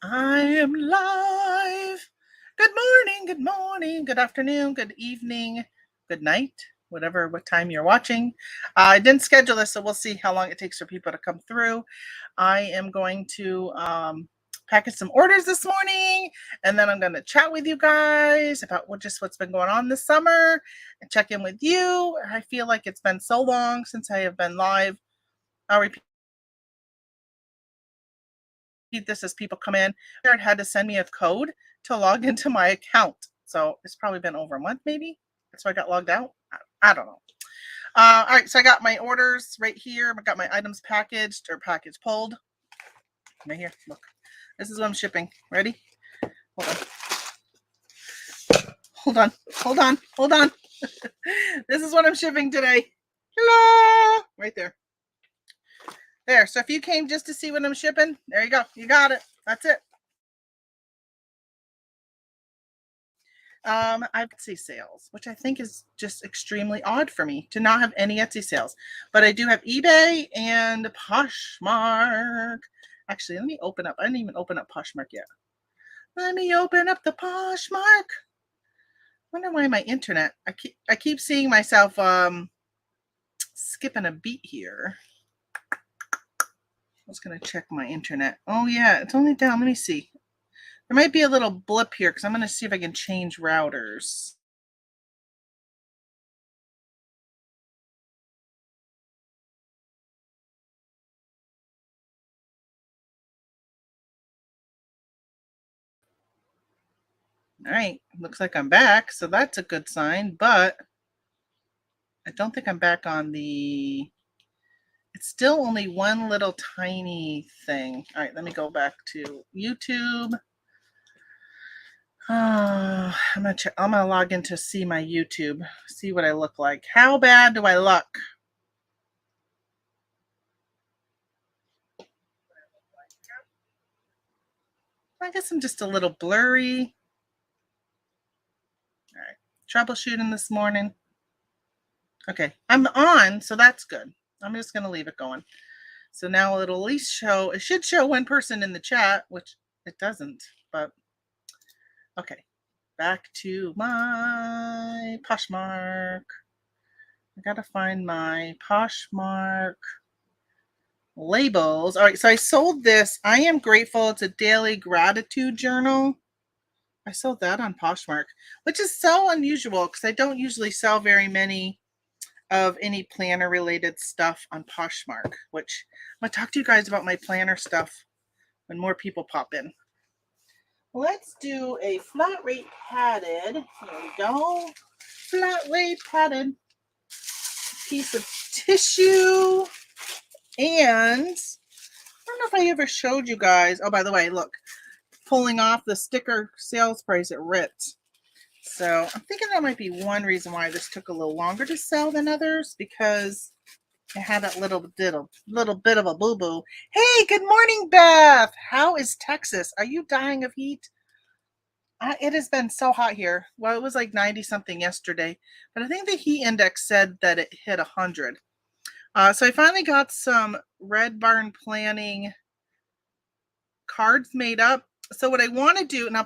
I am live. Good morning, good afternoon, good evening, good night, what time you're watching. I didn't schedule this, so we'll see how long it takes for people to come through. I am going to package some orders this morning, and then I'm going to chat with you guys about what's been going on this summer and check in with you. I feel like it's been so long since I have been live. I'll repeat this as people come in. It had to send me a code to log into my account. So it's probably been over a month, maybe. That's why I got logged out. I don't know. All right, so I got my orders right here. I got my items packaged or package pulled. Right here, look. This is what I'm shipping. Ready? Hold on. This is what I'm shipping today. Hello! Right there. There, so if you came just to see what I'm shipping, there you go. You got it. That's it. I have Etsy sales, which I think is just extremely odd for me to not have any Etsy sales. But I do have eBay and Poshmark. Actually, let me open up. I didn't even open up Poshmark yet. Let me open up the Poshmark. I wonder why my internet. I keep seeing myself skipping a beat here. I was gonna check my internet. Oh yeah, it's only down. Let me see. There might be a little blip here because I'm gonna see if I can change routers. All right, looks like I'm back, so that's a good sign, but I don't think I'm back on the, it's still only one little tiny thing. All right, let me go back to YouTube. I'm gonna log in to see my YouTube, see what I look like. How bad do I look? I guess I'm just a little blurry. All right, troubleshooting this morning. Okay, I'm on, so that's good. I'm just gonna leave it going. So now it'll at least show, it should show one person in the chat, which it doesn't, but okay. Back to my Poshmark. I gotta find my Poshmark labels. All right, so I sold this. I am grateful. It's a daily gratitude journal. I sold that on Poshmark, which is so unusual because I don't usually sell very many of any planner related stuff on Poshmark, which I'm gonna talk to you guys about my planner stuff when more people pop in. Let's do a flat rate padded. Here we go. Flat rate padded piece of tissue. And I don't know if I ever showed you guys. Oh, by the way, look, pulling off the sticker sales price at Ritz. So I'm thinking that might be one reason why this took a little longer to sell than others, because it had that little bit of a boo-boo. Hey, good morning, Beth. How is Texas? Are you dying of heat? It has been so hot here. Well, it was like 90 something yesterday, but I think the heat index said that it hit 100. So I finally got some Red Barn Planning cards made up. So what I want to do, and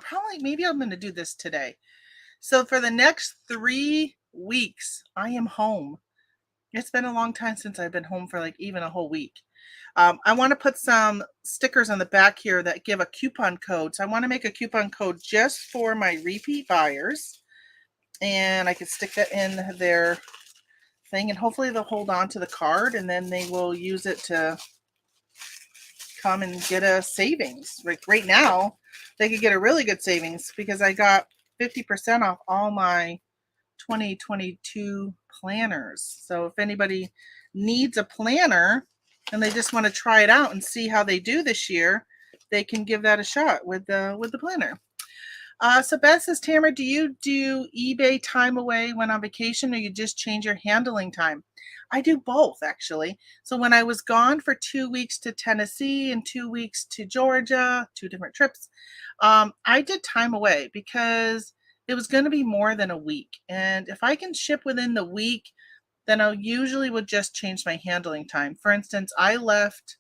maybe I'm going to do this today. So for the next 3 weeks, I am home. It's been a long time since I've been home for like even a whole week. I want to put some stickers on the back here that give a coupon code. So I want to make a coupon code just for my repeat buyers. And I could stick that in their thing. And hopefully they'll hold on to the card and then they will use it to come and get a savings. Like right now, they could get a really good savings because I got 50% off all my 2022 planners. So if anybody needs a planner and they just want to try it out and see how they do this year, they can give that a shot with the planner. So Beth says, Tamara, do you do eBay time away when on vacation, or you just change your handling time? I do both, actually. So when I was gone for 2 weeks to Tennessee and 2 weeks to Georgia, 2 different trips, I did time away because it was going to be more than a week. And if I can ship within the week, then I usually would just change my handling time. For instance, I left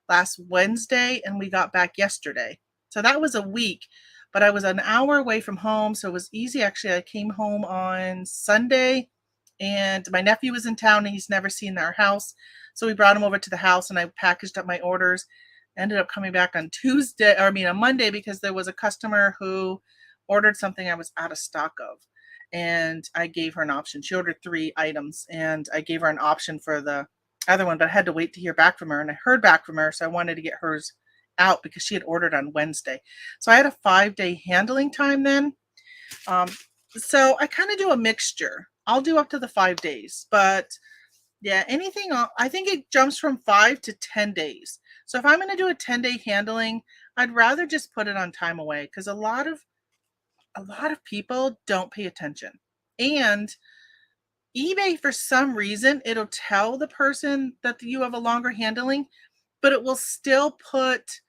last Wednesday and we got back yesterday. So that was a week, but I was an hour away from home, so it was easy. Actually, I came home on Sunday, and my nephew was in town and he's never seen our house. So we brought him over to the house and I packaged up my orders. Ended up coming back on on Monday, because there was a customer who ordered something I was out of stock of. And I gave her an option. She ordered 3 items and I gave her an option for the other one, but I had to wait to hear back from her. And I heard back from her, so I wanted to get hers out because she had ordered on Wednesday. So I had a 5-day handling time then. So I kind of do a mixture. I'll do up to the 5 days, but yeah, anything, I think it jumps from 5 to 10 days. So if I'm going to do a 10-day handling, I'd rather just put it on time away, because a lot of people don't pay attention. And eBay, for some reason, it'll tell the person that you have a longer handling, but it will still put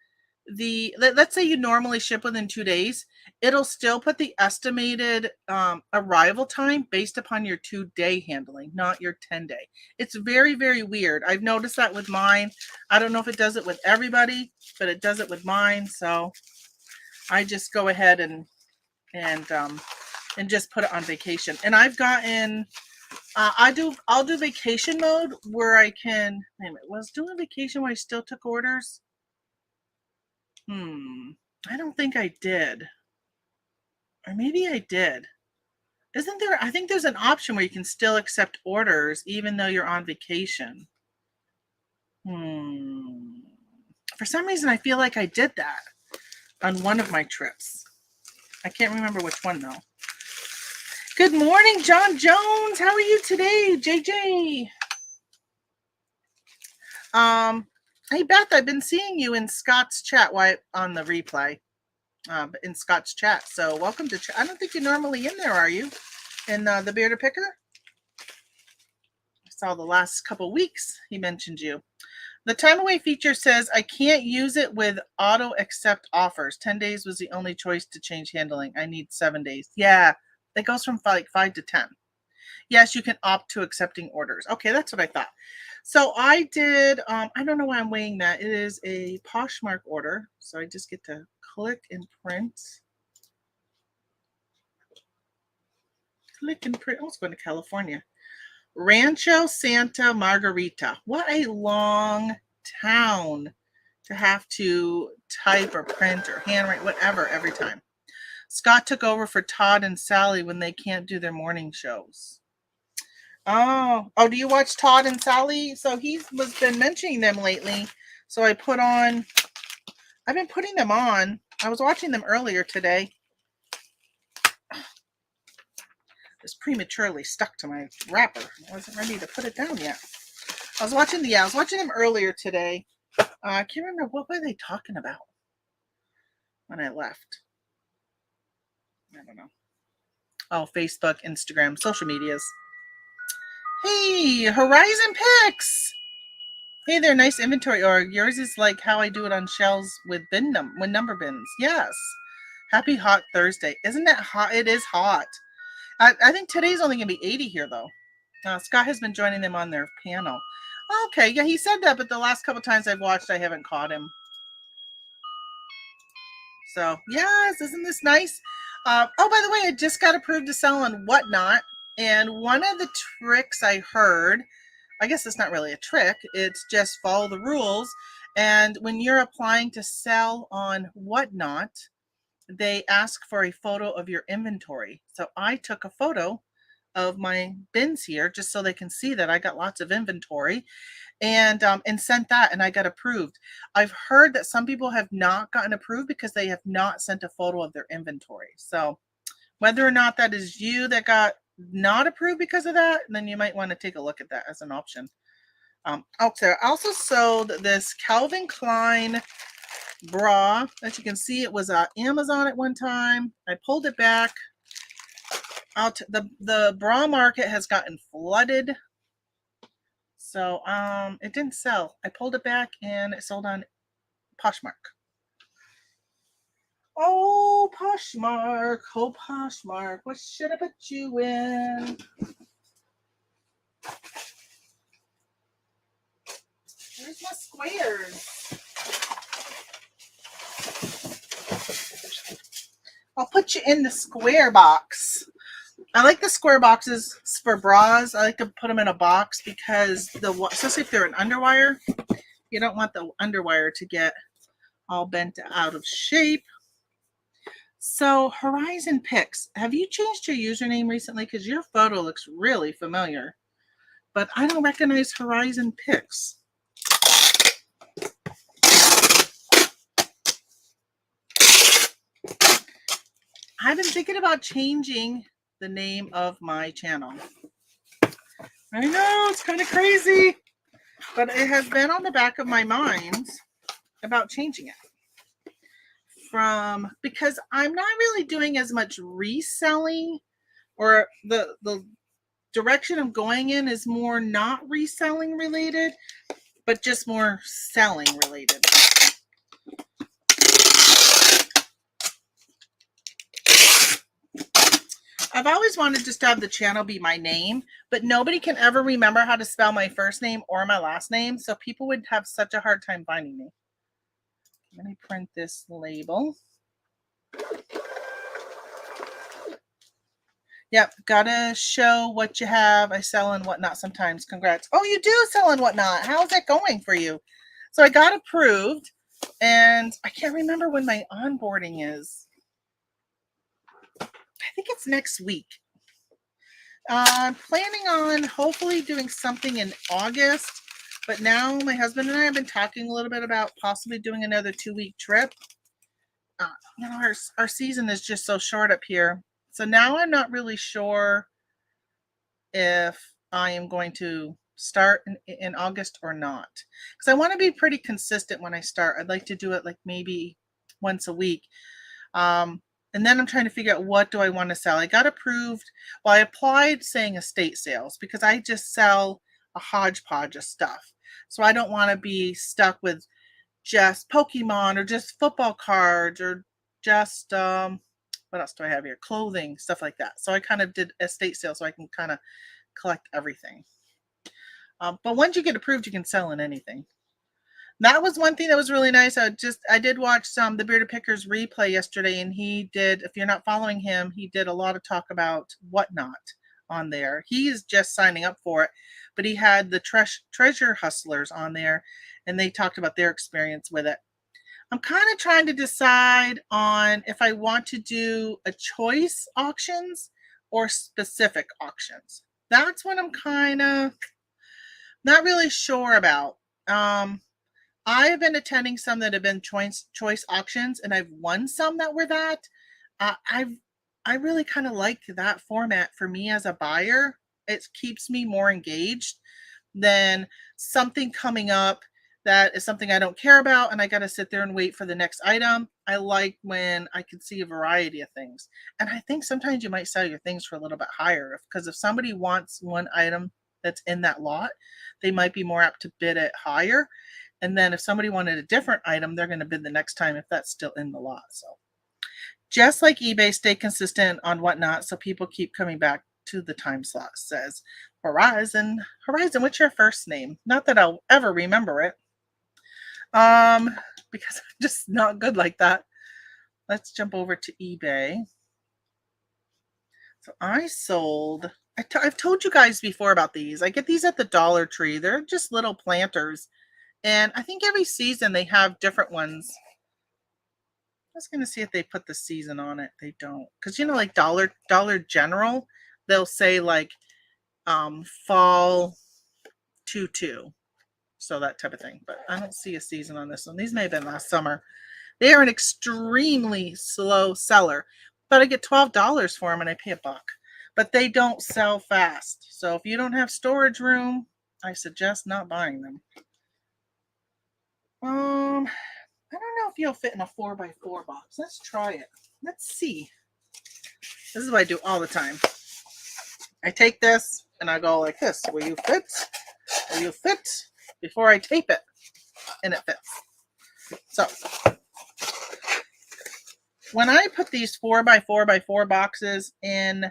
let's say you normally ship within 2 days, it'll still put the estimated arrival time based upon your 2-day handling, not your 10-day. It's very, very weird. I've noticed that with mine. I don't know if it does it with everybody, but it does it with mine. So I just go ahead and just put it on vacation. And I've gotten I'll do vacation mode where I can, wait a minute, was doing vacation where I still took orders? I don't think I did. Or maybe I did. Isn't there, I think there's an option where you can still accept orders even though you're on vacation. For some reason, I feel like I did that on one of my trips. I can't remember which one though. Good morning, John Jones. How are you today, JJ? Hey, Beth, I've been seeing you in Scott's chat on the replay, in Scott's chat. So welcome to chat. I don't think you're normally in there, are you? In the Bearded Picker? I saw the last couple weeks he mentioned you. The time away feature says I can't use it with auto accept offers. 10 days was the only choice to change handling. I need 7 days. Yeah, it goes from 5 to 10. Yes, you can opt to accepting orders. Okay, that's what I thought. So I did, I don't know why I'm weighing that. It is a Poshmark order. So I just get to click and print. Click and print. I was going to California. Rancho Santa Margarita. What a long town to have to type or print or handwrite, whatever, every time. Scott took over for Todd and Sally when they can't do their morning shows. Oh, do you watch Todd and Sally? So he's been mentioning them lately. So I've been putting them on. I was watching them earlier today. It's prematurely stuck to my wrapper. I wasn't ready to put it down yet. I was watching them earlier today. I can't remember, what were they talking about when I left? I don't know. Oh, Facebook, Instagram, social medias. Hey, Horizon Picks. Hey there, nice inventory org. Yours is like how I do it on shelves with number bins. Yes. Happy hot Thursday. Isn't that hot? It is hot. I think today's only going to be 80 here, though. Scott has been joining them on their panel. Okay, yeah, he said that, but the last couple times I've watched, I haven't caught him. So, yes, isn't this nice? By the way, I just got approved to sell on Whatnot. And one of the tricks I heard, I guess it's not really a trick, it's just follow the rules. And when you're applying to sell on Whatnot, they ask for a photo of your inventory. So I took a photo of my bins here just so they can see that I got lots of inventory, and sent that, and I got approved. I've heard that some people have not gotten approved because they have not sent a photo of their inventory. So whether or not that is you that got not approved because of that, then you might want to take a look at that as an option. Okay, I also sold this Calvin Klein bra. As you can see, it was Amazon at one time. I pulled it back. The bra market has gotten flooded. So it didn't sell. I pulled it back and it sold on Poshmark. Oh, Poshmark. Oh, Poshmark. What should I put you in? Where's my squares? I'll put you in the square box. I like the square boxes for bras. I like to put them in a box because especially if they're an underwire, you don't want the underwire to get all bent out of shape. So Horizon Picks, have you changed your username recently? Because your photo looks really familiar, but I don't recognize Horizon Picks. I've been thinking about changing the name of my channel. I know, it's kind of crazy, but it has been on the back of my mind about changing it. Because I'm not really doing as much reselling, or the direction I'm going in is more not reselling related, but just more selling related. I've always wanted just to have the channel be my name, but nobody can ever remember how to spell my first name or my last name, so people would have such a hard time finding me. Let me print this label. Yep, gotta show what you have. I sell and whatnot sometimes. Congrats. Oh, you do sell and whatnot. How's that going for you? So I got approved, and I can't remember when my onboarding is. I think it's next week. I'm planning on hopefully doing something in August, but now my husband and I have been talking a little bit about possibly doing another 2-week trip. Our season is just so short up here. So now I'm not really sure if I am going to start in August or not. Because I want to be pretty consistent when I start. I'd like to do it like maybe once a week. And then I'm trying to figure out what do I want to sell. I got approved. Well, I applied saying estate sales because I just sell a hodgepodge of stuff. So I don't want to be stuck with just Pokemon or just football cards or just what else do I have here? Clothing, stuff like that. So I kind of did estate sales so I can kind of collect everything. But once you get approved, you can sell in anything. That was one thing that was really nice. I did watch the Bearded Pickers replay yesterday, and he did, if you're not following him, he did a lot of talk about whatnot on there. He is just signing up for it, but he had the treasure hustlers on there, and they talked about their experience with it. I'm kind of trying to decide on if I want to do a choice auctions or specific auctions. That's what I'm kind of not really sure about. I've been attending some that have been choice auctions, and I've won some that were that. I really kind of like that format for me as a buyer. It keeps me more engaged than something coming up that is something I don't care about and I got to sit there and wait for the next item. I like when I can see a variety of things. And I think sometimes you might sell your things for a little bit higher because if somebody wants one item that's in that lot, they might be more apt to bid it higher. And then if somebody wanted a different item, they're going to bid the next time if that's still in the lot. So just like eBay, stay consistent on whatnot so people keep coming back to the time slot. Says Horizon, what's your first name? Not that I'll ever remember it. Because I'm just not good like that. Let's jump over to eBay. So I sold, I've told you guys before about these. I get these at the Dollar Tree. They're just little planters. And I think every season they have different ones. I was going to see if they put the season on it. They don't. Because, like Dollar General, they'll say like fall 22. So that type of thing. But I don't see a season on this one. These may have been last summer. They are an extremely slow seller. But I get $12 for them and I pay $1. But they don't sell fast. So if you don't have storage room, I suggest not buying them. I don't know if you'll fit in a 4x4 box. Let's try it. Let's see. This is what I do all the time. I take this and I go like this. Will you fit? Will you fit? Before I tape it. And it fits. So when I put these 4x4x4 boxes in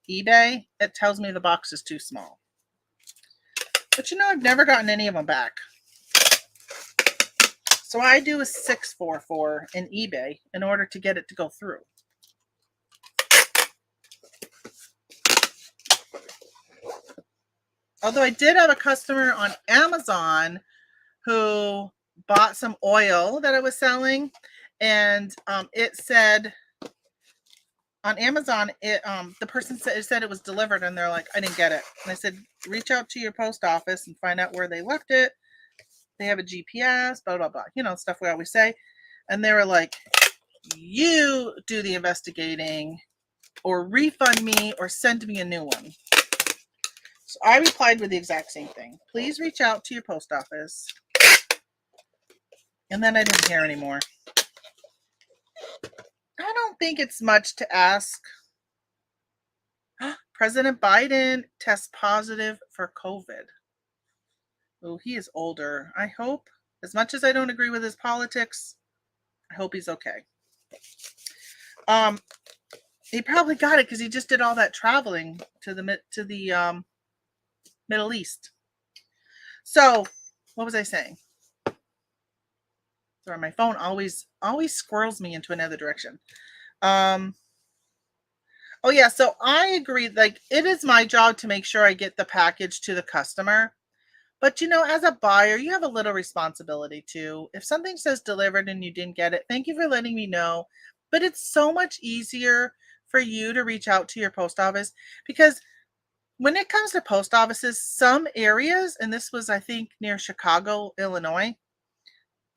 eBay, it tells me the box is too small. But I've never gotten any of them back. So I do a 644 in eBay in order to get it to go through. Although I did have a customer on Amazon who bought some oil that I was selling, and it said on Amazon, the person said it was delivered, and they're like, I didn't get it. And I said, reach out to your post office and find out where they left it. They have a GPS, blah blah blah, stuff we always say. And they were like, you do the investigating, or refund me, or send me a new one. So I replied with the exact same thing. Please reach out to your post office. And then I didn't hear anymore. I don't think it's much to ask. President Biden tests positive for COVID. Oh, he is older. I hope, as much as I don't agree with his politics, I hope he's okay. He probably got it because he just did all that traveling to the Middle East. So, what was I saying? Sorry, my phone always squirrels me into another direction. Oh yeah, so I agree. Like, it is my job to make sure I get the package to the customer. But as a buyer, you have a little responsibility too. If something says delivered and you didn't get it, thank you for letting me know. But it's so much easier for you to reach out to your post office, because when it comes to post offices, some areas, and this was, I think, near Chicago, Illinois,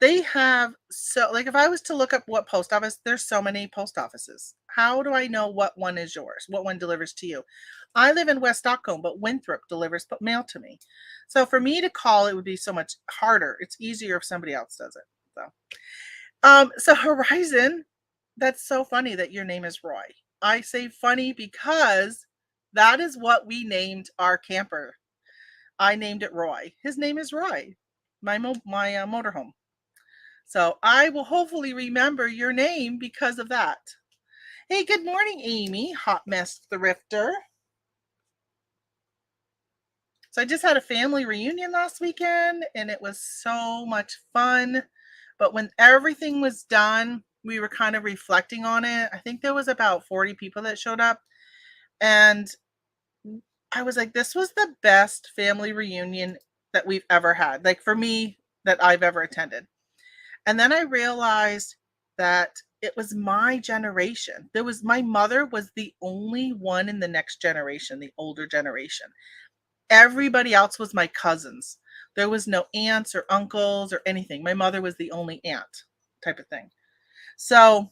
they have, so like, if I was to look up what post office, there's so many post offices. How do I know what one is yours? What one delivers to you? I live in West Stockholm, but Winthrop delivers mail to me. So for me to call, it would be so much harder. It's easier if somebody else does it. So Horizon, that's so funny that your name is Roy. I say funny because that is what we named our camper. I named it Roy. His name is Roy, my motorhome. So I will hopefully remember your name because of that. Hey, good morning, Amy, Hot Mess Thrifter. So I just had a family reunion last weekend, and it was so much fun. But when everything was done, we were kind of reflecting on it. I think there was about 40 people that showed up. And I was like, this was the best family reunion that we've ever had. Like, for me, that I've ever attended. And then I realized that it was my generation. My mother was the only one in the next generation, the older generation. Everybody else was my cousins. There was no aunts or uncles or anything. My mother was the only aunt, type of thing. So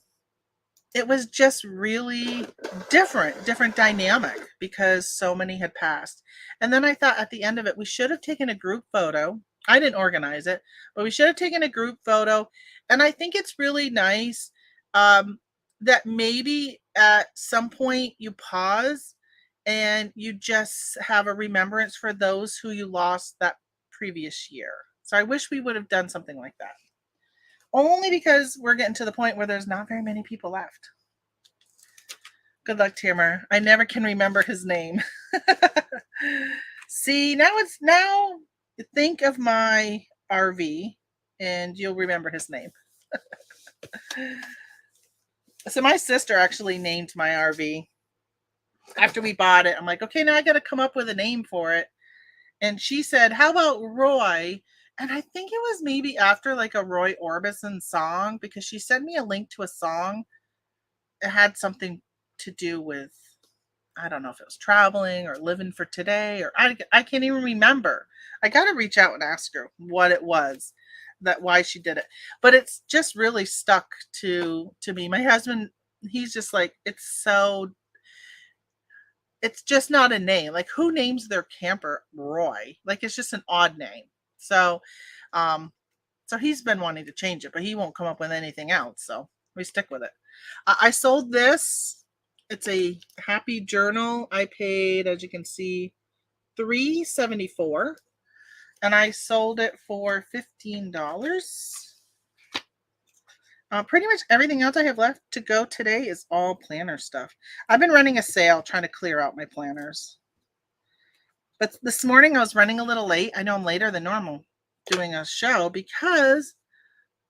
it was just really different dynamic, because so many had passed. And then I thought at the end of it, we should have taken a group photo. I didn't organize it, but we should have taken a group photo. And I think it's really nice that maybe at some point you pause and you just have a remembrance for those who you lost that previous year. So I wish we would have done something like that. Only because we're getting to the point where there's not very many people left. Good luck, Timmer. I never can remember his name. See, now think of my RV and you'll remember his name. So my sister actually named my RV after we bought it. I'm like, okay, now I got to come up with a name for it. And she said, how about Roy? And I think it was maybe after like a Roy Orbison song, because she sent me a link to a song. It had something to do with, I don't know if it was traveling or living for today, or I can't even remember. I got to reach out and ask her what it was, why she did it. But it's just really stuck to me. My husband, he's just like, it's just not a name. Like, who names their camper Roy? Like, it's just an odd name. So he's been wanting to change it, but he won't come up with anything else. So we stick with it. I sold this. It's a happy journal. I paid, as you can see, $3.74, and I sold it for $15. Pretty much everything else I have left to go today is all planner stuff. I've been running a sale trying to clear out my planners. But this morning I was running a little late. I know I'm later than normal doing a show because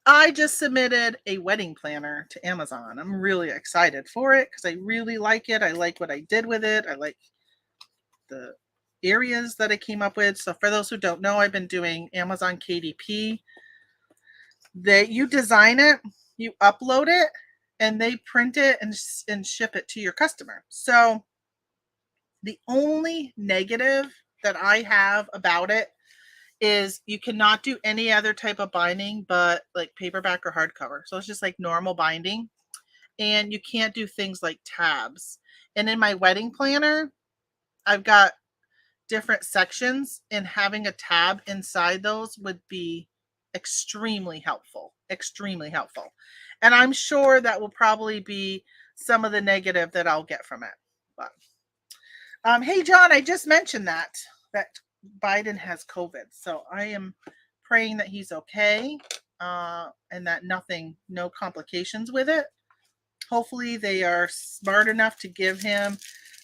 I just submitted a wedding planner to Amazon. I'm really excited for it because I really like it. I like what I did with it. I like the areas that I came up with. So for those who don't know, I've been doing Amazon KDP. You design it, you upload it, and they print it and ship it to your customer. So the only negative that I have about it is you cannot do any other type of binding but like paperback or hardcover. So it's just like normal binding. And you can't do things like tabs. And in my wedding planner, I've got different sections, and having a tab inside those would be extremely helpful. Extremely helpful. And I'm sure that will probably be some of the negative that I'll get from it. But hey, John, I just mentioned that Biden has COVID. So I am praying that he's okay and that no complications with it. Hopefully they are smart enough to give him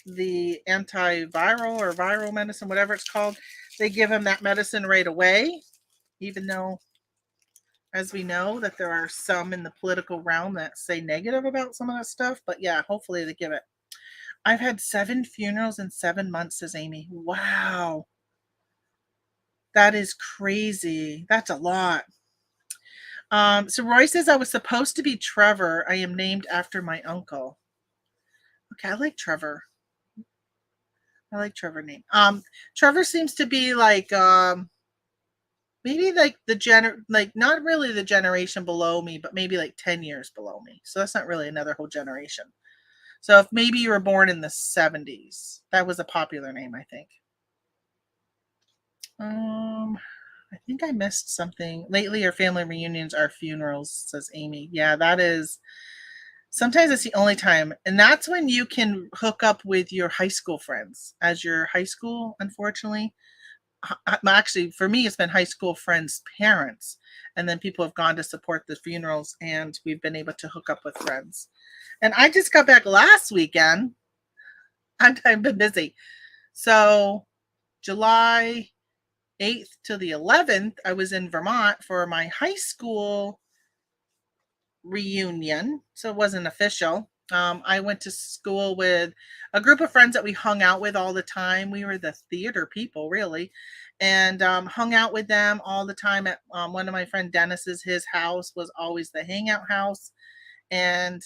the antiviral or viral medicine, whatever it's called. They give him that medicine right away, even though, as we know, that there are some in the political realm that say negative about some of that stuff. But yeah, hopefully they give it. I've had 7 funerals in 7 months, says Amy. Wow. That is crazy. That's a lot. So Roy says, I was supposed to be Trevor. I am named after my uncle. Okay, I like Trevor. I like Trevor name. Trevor seems to be like maybe like not really the generation below me, but maybe like 10 years below me. So that's not really another whole generation. So if maybe you were born in the 70s, that was a popular name, I think. I think I missed something. Lately, our family reunions are funerals, says Amy. Yeah, that is. Sometimes it's the only time. And that's when you can hook up with your high school friends as your high school, unfortunately. Actually, for me, it's been high school friends' parents. And then people have gone to support the funerals, and we've been able to hook up with friends. And I just got back last weekend. I've been busy. So July 8th to the 11th, I was in Vermont for my high school reunion. So it wasn't official. I went to school with a group of friends that we hung out with all the time. We were the theater people, really, and hung out with them all the time at one of my friend Dennis's. His house was always the hangout house. And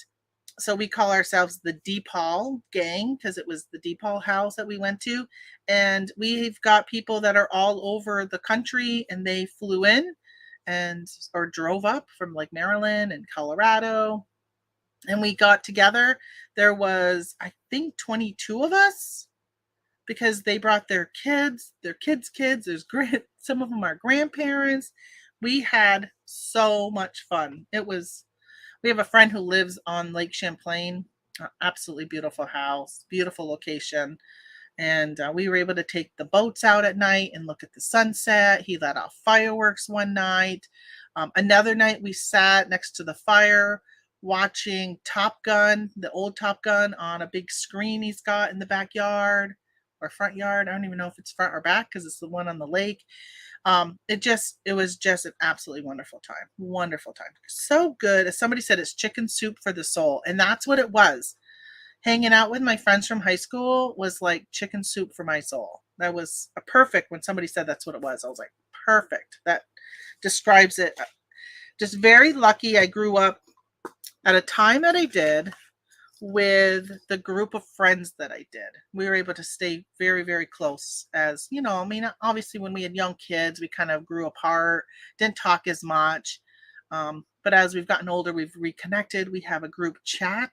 so we call ourselves the DePaul gang because it was the DePaul house that we went to. And we've got people that are all over the country, and they flew in or drove up from like Maryland and Colorado. And we got together. There was, I think, 22 of us because they brought their kids, kids. There's some of them are grandparents. We had so much fun. We have a friend who lives on Lake Champlain, absolutely beautiful house, beautiful location. And we were able to take the boats out at night and look at the sunset. He let off fireworks one night. Another night we sat next to the fire watching Top Gun, the old Top Gun, on a big screen he's got in the backyard or front yard. I don't even know if it's front or back because it's the one on the lake. It was just an absolutely wonderful time. Wonderful time. So good. As somebody said, it's chicken soup for the soul. And that's what it was. Hanging out with my friends from high school was like chicken soup for my soul. That was a perfect. When somebody said that's what it was, I was like, perfect. That describes it. Just very lucky I grew up at a time that I did with the group of friends that I did. We were able to stay very, very close. As you know, I mean, obviously when we had young kids, we kind of grew apart, didn't talk as much. But as we've gotten older, we've reconnected. We have a group chat,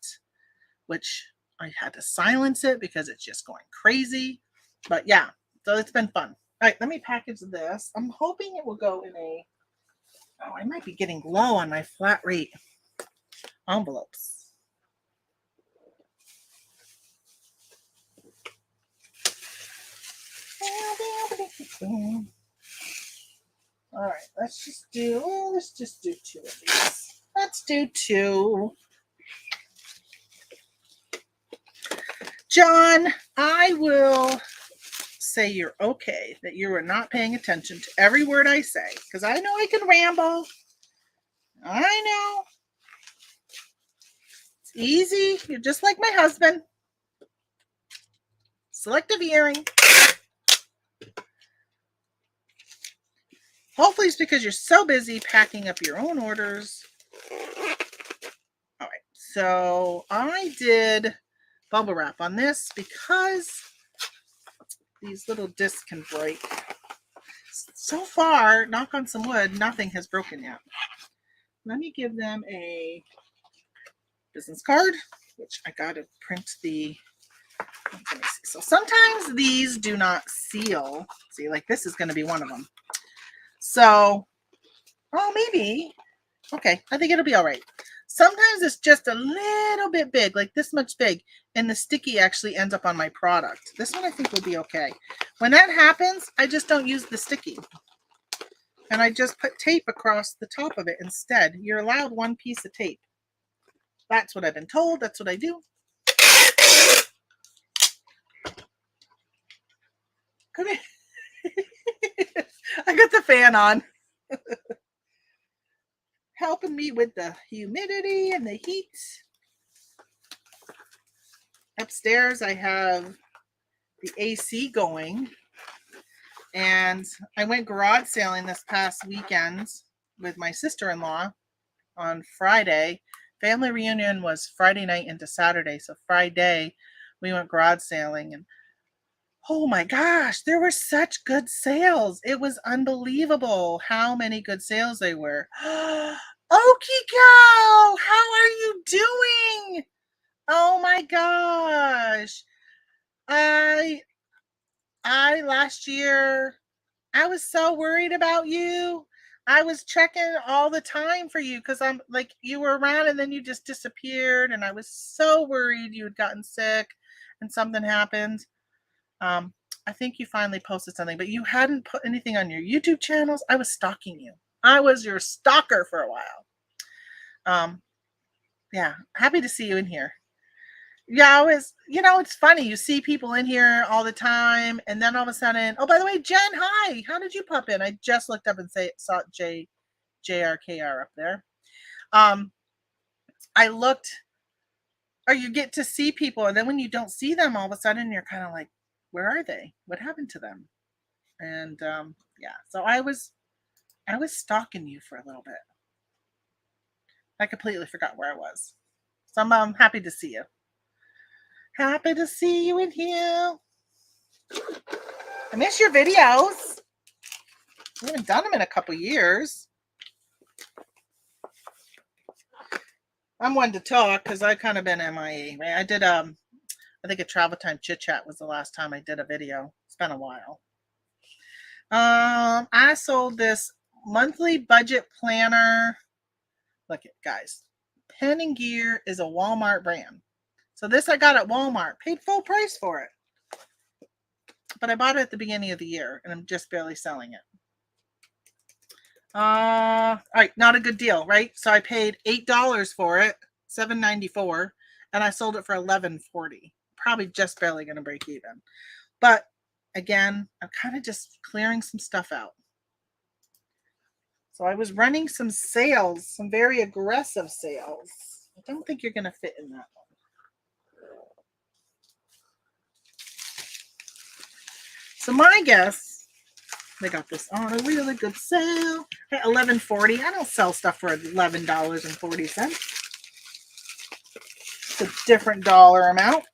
which I had to silence it because it's just going crazy. But yeah, so it's been fun. All right, let me package this. I'm hoping it will go in I might be getting low on my flat rate envelopes. All right, let's just do 2 of these. Let's do 2. John, I will say you're okay, that you are not paying attention to every word I say, because I know I can ramble. I know. It's easy. You're just like my husband. Selective hearing. Hopefully it's because you're so busy packing up your own orders. All right, so I did bubble wrap on this because these little discs can break. So far, knock on some wood, nothing has broken yet. Let me give them a business card, which I got to print the. Let me see. So sometimes these do not seal. See, like this is going to be one of them. So, oh, maybe. Okay, I think it'll be all right. Sometimes it's just a little bit big, like this much big, and the sticky actually ends up on my product. This one I think will be okay. When that happens, I just don't use the sticky. And I just put tape across the top of it instead. You're allowed one piece of tape. That's what I've been told. That's what I do. Come here. I got the fan on. Helping me with the humidity and the heat. Upstairs I have the AC going. And I went garage sailing this past weekend with my sister-in-law on Friday. Family reunion was Friday night into Saturday. So Friday we went garage sailing, and oh my gosh, there were such good sales. It was unbelievable how many good sales they were. Okie cow, how are you doing? Oh my gosh. I last year, I was so worried about you. I was checking all the time for you because I'm like, you were around and then you just disappeared. And I was so worried you had gotten sick and something happened. I think you finally posted something, but you hadn't put anything on your YouTube channels. I was stalking you. I was your stalker for a while. Yeah, happy to see you in here. Yeah, I was, it's funny. You see people in here all the time, and then all of a sudden, oh, by the way, Jen, hi. How did you pop in? I just looked up and saw JRKR up there. I looked, or you get to see people, and then when you don't see them, all of a sudden you're kind of like, where are they? What happened to them? And yeah, so I was stalking you for a little bit. I completely forgot where I was. So I'm happy to see you. Happy to see you in here. I miss your videos. I haven't done them in a couple years. I'm one to talk because I've kind of been MIA. Right? I did I think a travel time chit chat was the last time I did a video. It's been a while. I sold this monthly budget planner. Look it, guys. Pen and Gear is a Walmart brand. So this I got at Walmart. Paid full price for it. But I bought it at the beginning of the year, and I'm just barely selling it. All right, not a good deal, right? So I paid $8 for it, $7.94, and I sold it for $11.40. Probably just barely going to break even. But again, I'm kind of just clearing some stuff out. So I was running some sales, some very aggressive sales. I don't think you're going to fit in that one. So my guess, they got this on a really good sale at $11.40. I don't sell stuff for $11.40. It's a different dollar amount.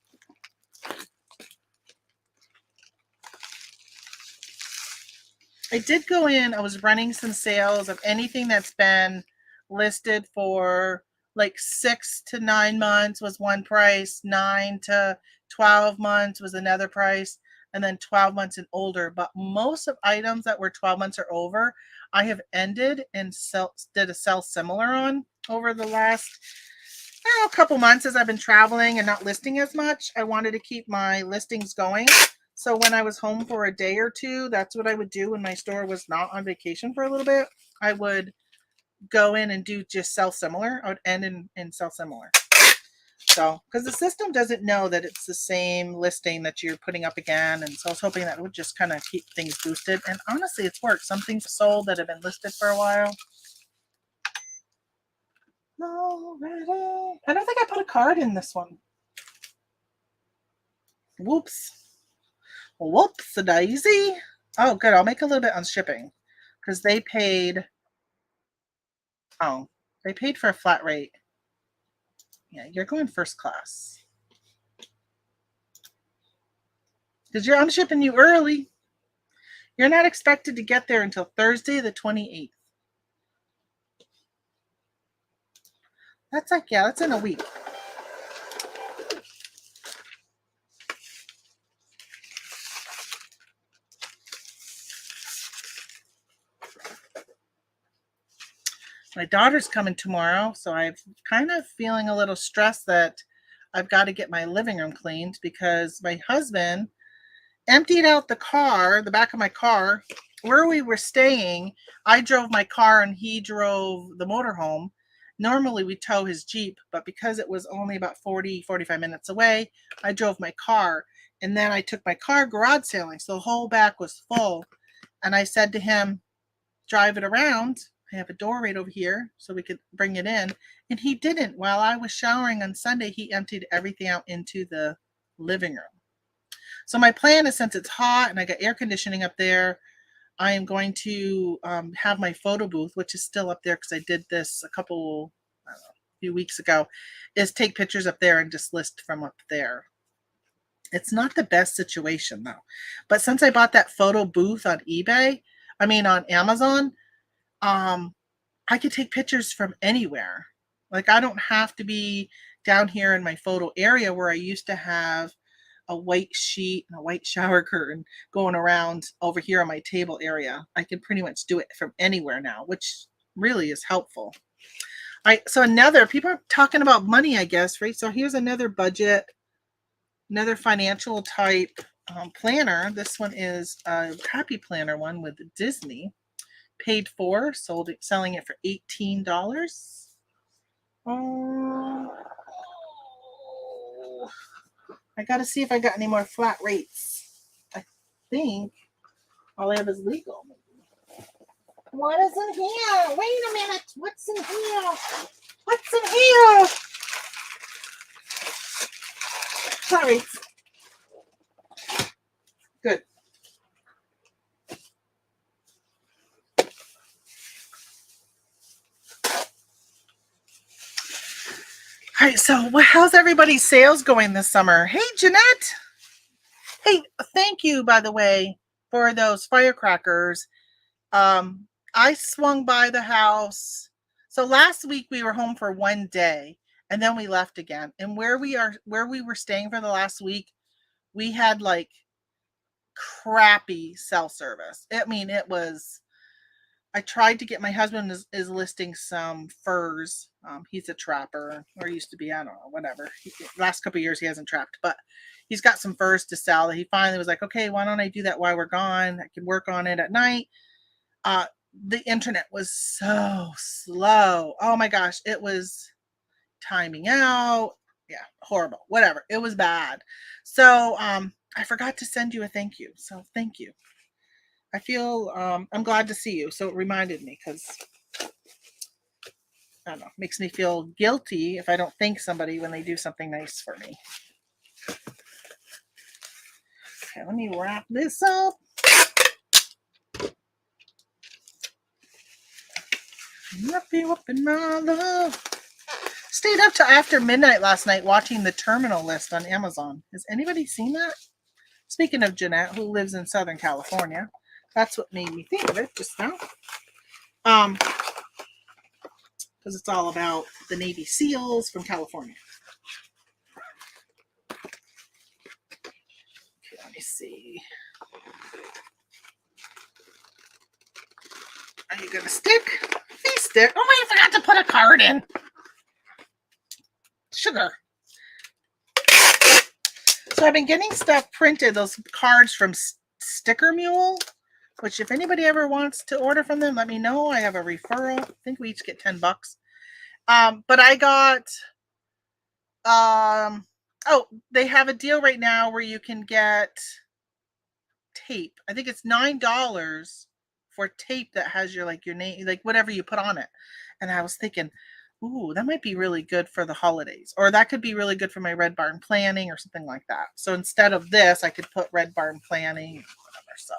I did go in, I was running some sales of anything that's been listed for like 6 to 9 months was one price, 9 to 12 months was another price, and then 12 months and older. But most of items that were 12 months or over, I have ended and did a sell similar on over the last couple months as I've been traveling and not listing as much. I wanted to keep my listings going. So when I was home for a day or two, that's what I would do when my store was not on vacation for a little bit. I would go in and do just sell similar. I would end and sell similar. So, because the system doesn't know that it's the same listing that you're putting up again. And so I was hoping that it would just kind of keep things boosted. And honestly, it's worked. Some things sold that have been listed for a while. Alrighty. I don't think I put a card in this one. Whoops. Whoops a daisy. Oh, good. I'll make a little bit on shipping. because they paid, oh, they paid for a flat rate. Yeah, you're going first class. Because I'm shipping you early. You're not expected to get there until Thursday the 28th. That's like, yeah, that's in a week. My daughter's coming tomorrow, so I'm kind of feeling a little stressed that I've got to get my living room cleaned because my husband emptied out the car, the back of my car, where we were staying. I drove my car and he drove the motorhome. Normally we tow his Jeep, but because it was only about 45 minutes away, I drove my car. And then I took my car garage sailing, so the whole back was full. And I said to him, drive it around. I have a door right over here so we could bring it in. And he didn't. While I was showering on Sunday, he emptied everything out into the living room. So my plan is, since it's hot and I got air conditioning up there, I am going to have my photo booth, which is still up there because I did this a few weeks ago, is take pictures up there and just list from up there. It's not the best situation though. But since I bought that photo booth on on Amazon, I could take pictures from anywhere. Like, I don't have to be down here in my photo area where I used to have a white sheet and a white shower curtain going around over here on my table area. I can pretty much do it from anywhere now, which really is helpful. All right, so people are talking about money, I guess, right? So here's another budget, another financial type planner. This one is a Happy Planner one with Disney. Paid for, selling it for $18. Oh, I got to see if I got any more flat rates. I think all I have is legal. What is in here? Wait a minute. What's in here? What's in here? Flat rates. Good. All right, so how's everybody's sales going this summer? Hey, Jeanette. Hey, thank you, by the way, for those firecrackers. I swung by the house. So last week we were home for one day and then we left again. And where we were staying for the last week, we had like crappy cell service. I tried to get, my husband is listing some furs. He's a trapper, or used to be, I don't know, whatever. Last couple of years he hasn't trapped, but he's got some furs to sell. He finally was like, okay, why don't I do that while we're gone? I can work on it at night. The internet was so slow. Oh my gosh, it was timing out. Yeah, horrible. Whatever. It was bad. So I forgot to send you a thank you. So thank you. I feel I'm glad to see you. So it reminded me, because I don't know, makes me feel guilty if I don't thank somebody when they do something nice for me. Okay, let me wrap this up. Happy whooping my love. Stayed up till after midnight last night watching the terminal list on Amazon. Has anybody seen that? Speaking of Jeanette, who lives in Southern California, that's what made me think of it just now. Because it's all about the Navy SEALs from California. Okay, let me see. Are you gonna stick? Please stick. Oh, I forgot to put a card in. Sugar. So I've been getting stuff printed, those cards from Sticker Mule, which if anybody ever wants to order from them, let me know. I have a referral. I think we each get $10. But I got, they have a deal right now where you can get tape. I think it's $9 for tape that has your name, like whatever you put on it. And I was thinking, ooh, that might be really good for the holidays, or that could be really good for my Red Barn planning or something like that. So instead of this, I could put Red Barn planning, whatever. So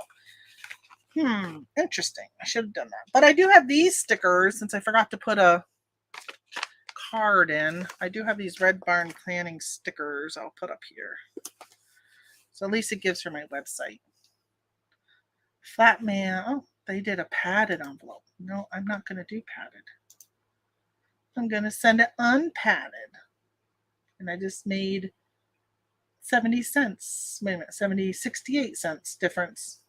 Interesting. I should have done that. But I do have these stickers since I forgot to put a card in. I do have these Red Barn Planning stickers I'll put up here. So at least it gives her my website. Flat mail. Oh, they did a padded envelope. No, I'm not going to do padded. I'm going to send it unpadded. And I just made 70 cents. Wait a minute, 68 cents difference.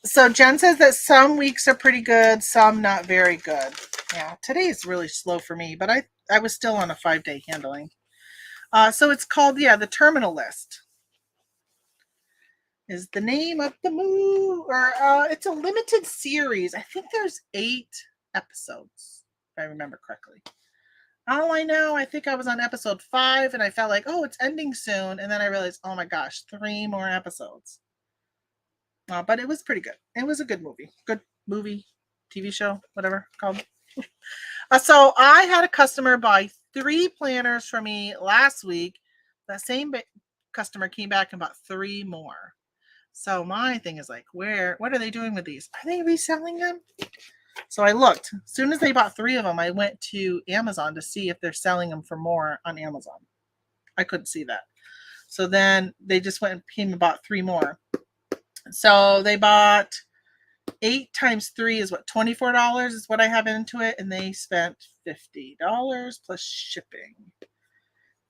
So Jen says that some weeks are pretty good, some not very good. Yeah, today is really slow for me, but I was still on a 5-day handling. So it's called, the Terminal List is the name of the movie, or it's a limited series. I think there's 8 episodes, if I remember correctly. All I know, I think I was on episode 5 and I felt like, oh, it's ending soon. And then I realized, oh my gosh, 3 more episodes. But it was pretty good. It was a good movie. Good movie, TV show, whatever called. So I had a customer buy 3 planners for me last week. That same customer came back and bought 3 more. So my thing is like, what are they doing with these? Are they reselling them? So I looked. As soon as they bought 3 of them, I went to Amazon to see if they're selling them for more on Amazon. I couldn't see that. So then they just went and came and bought 3 more. So they bought 8 times 3 is what, $24 is what I have into it. And they spent $50 plus shipping. It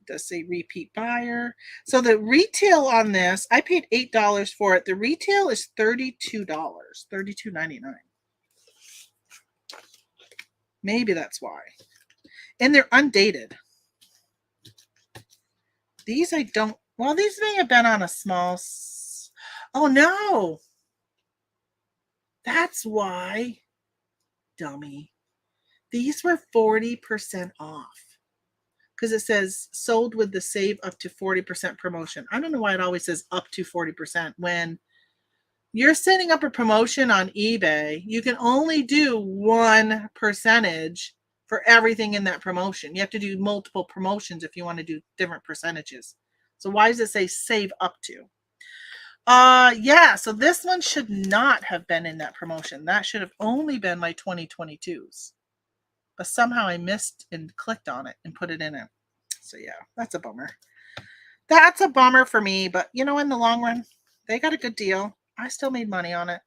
does say repeat buyer. So the retail on this, I paid $8 for it. The retail is $32, $32.99. Maybe that's why. And they're undated. These I don't, well, these may have been on a small, oh no. That's why, dummy. These were 40% off. Because it says sold with the save up to 40% promotion. I don't know why it always says up to 40% when you're setting up a promotion on eBay. You can only do 1% for everything in that promotion. You have to do multiple promotions if you want to do different percentages. So why does it say save up to? Yeah, so this one should not have been in that promotion. That should have only been my 2022s. But somehow I missed and clicked on it and put it in it. So yeah, that's a bummer. That's a bummer for me, but in the long run, they got a good deal. I still made money on it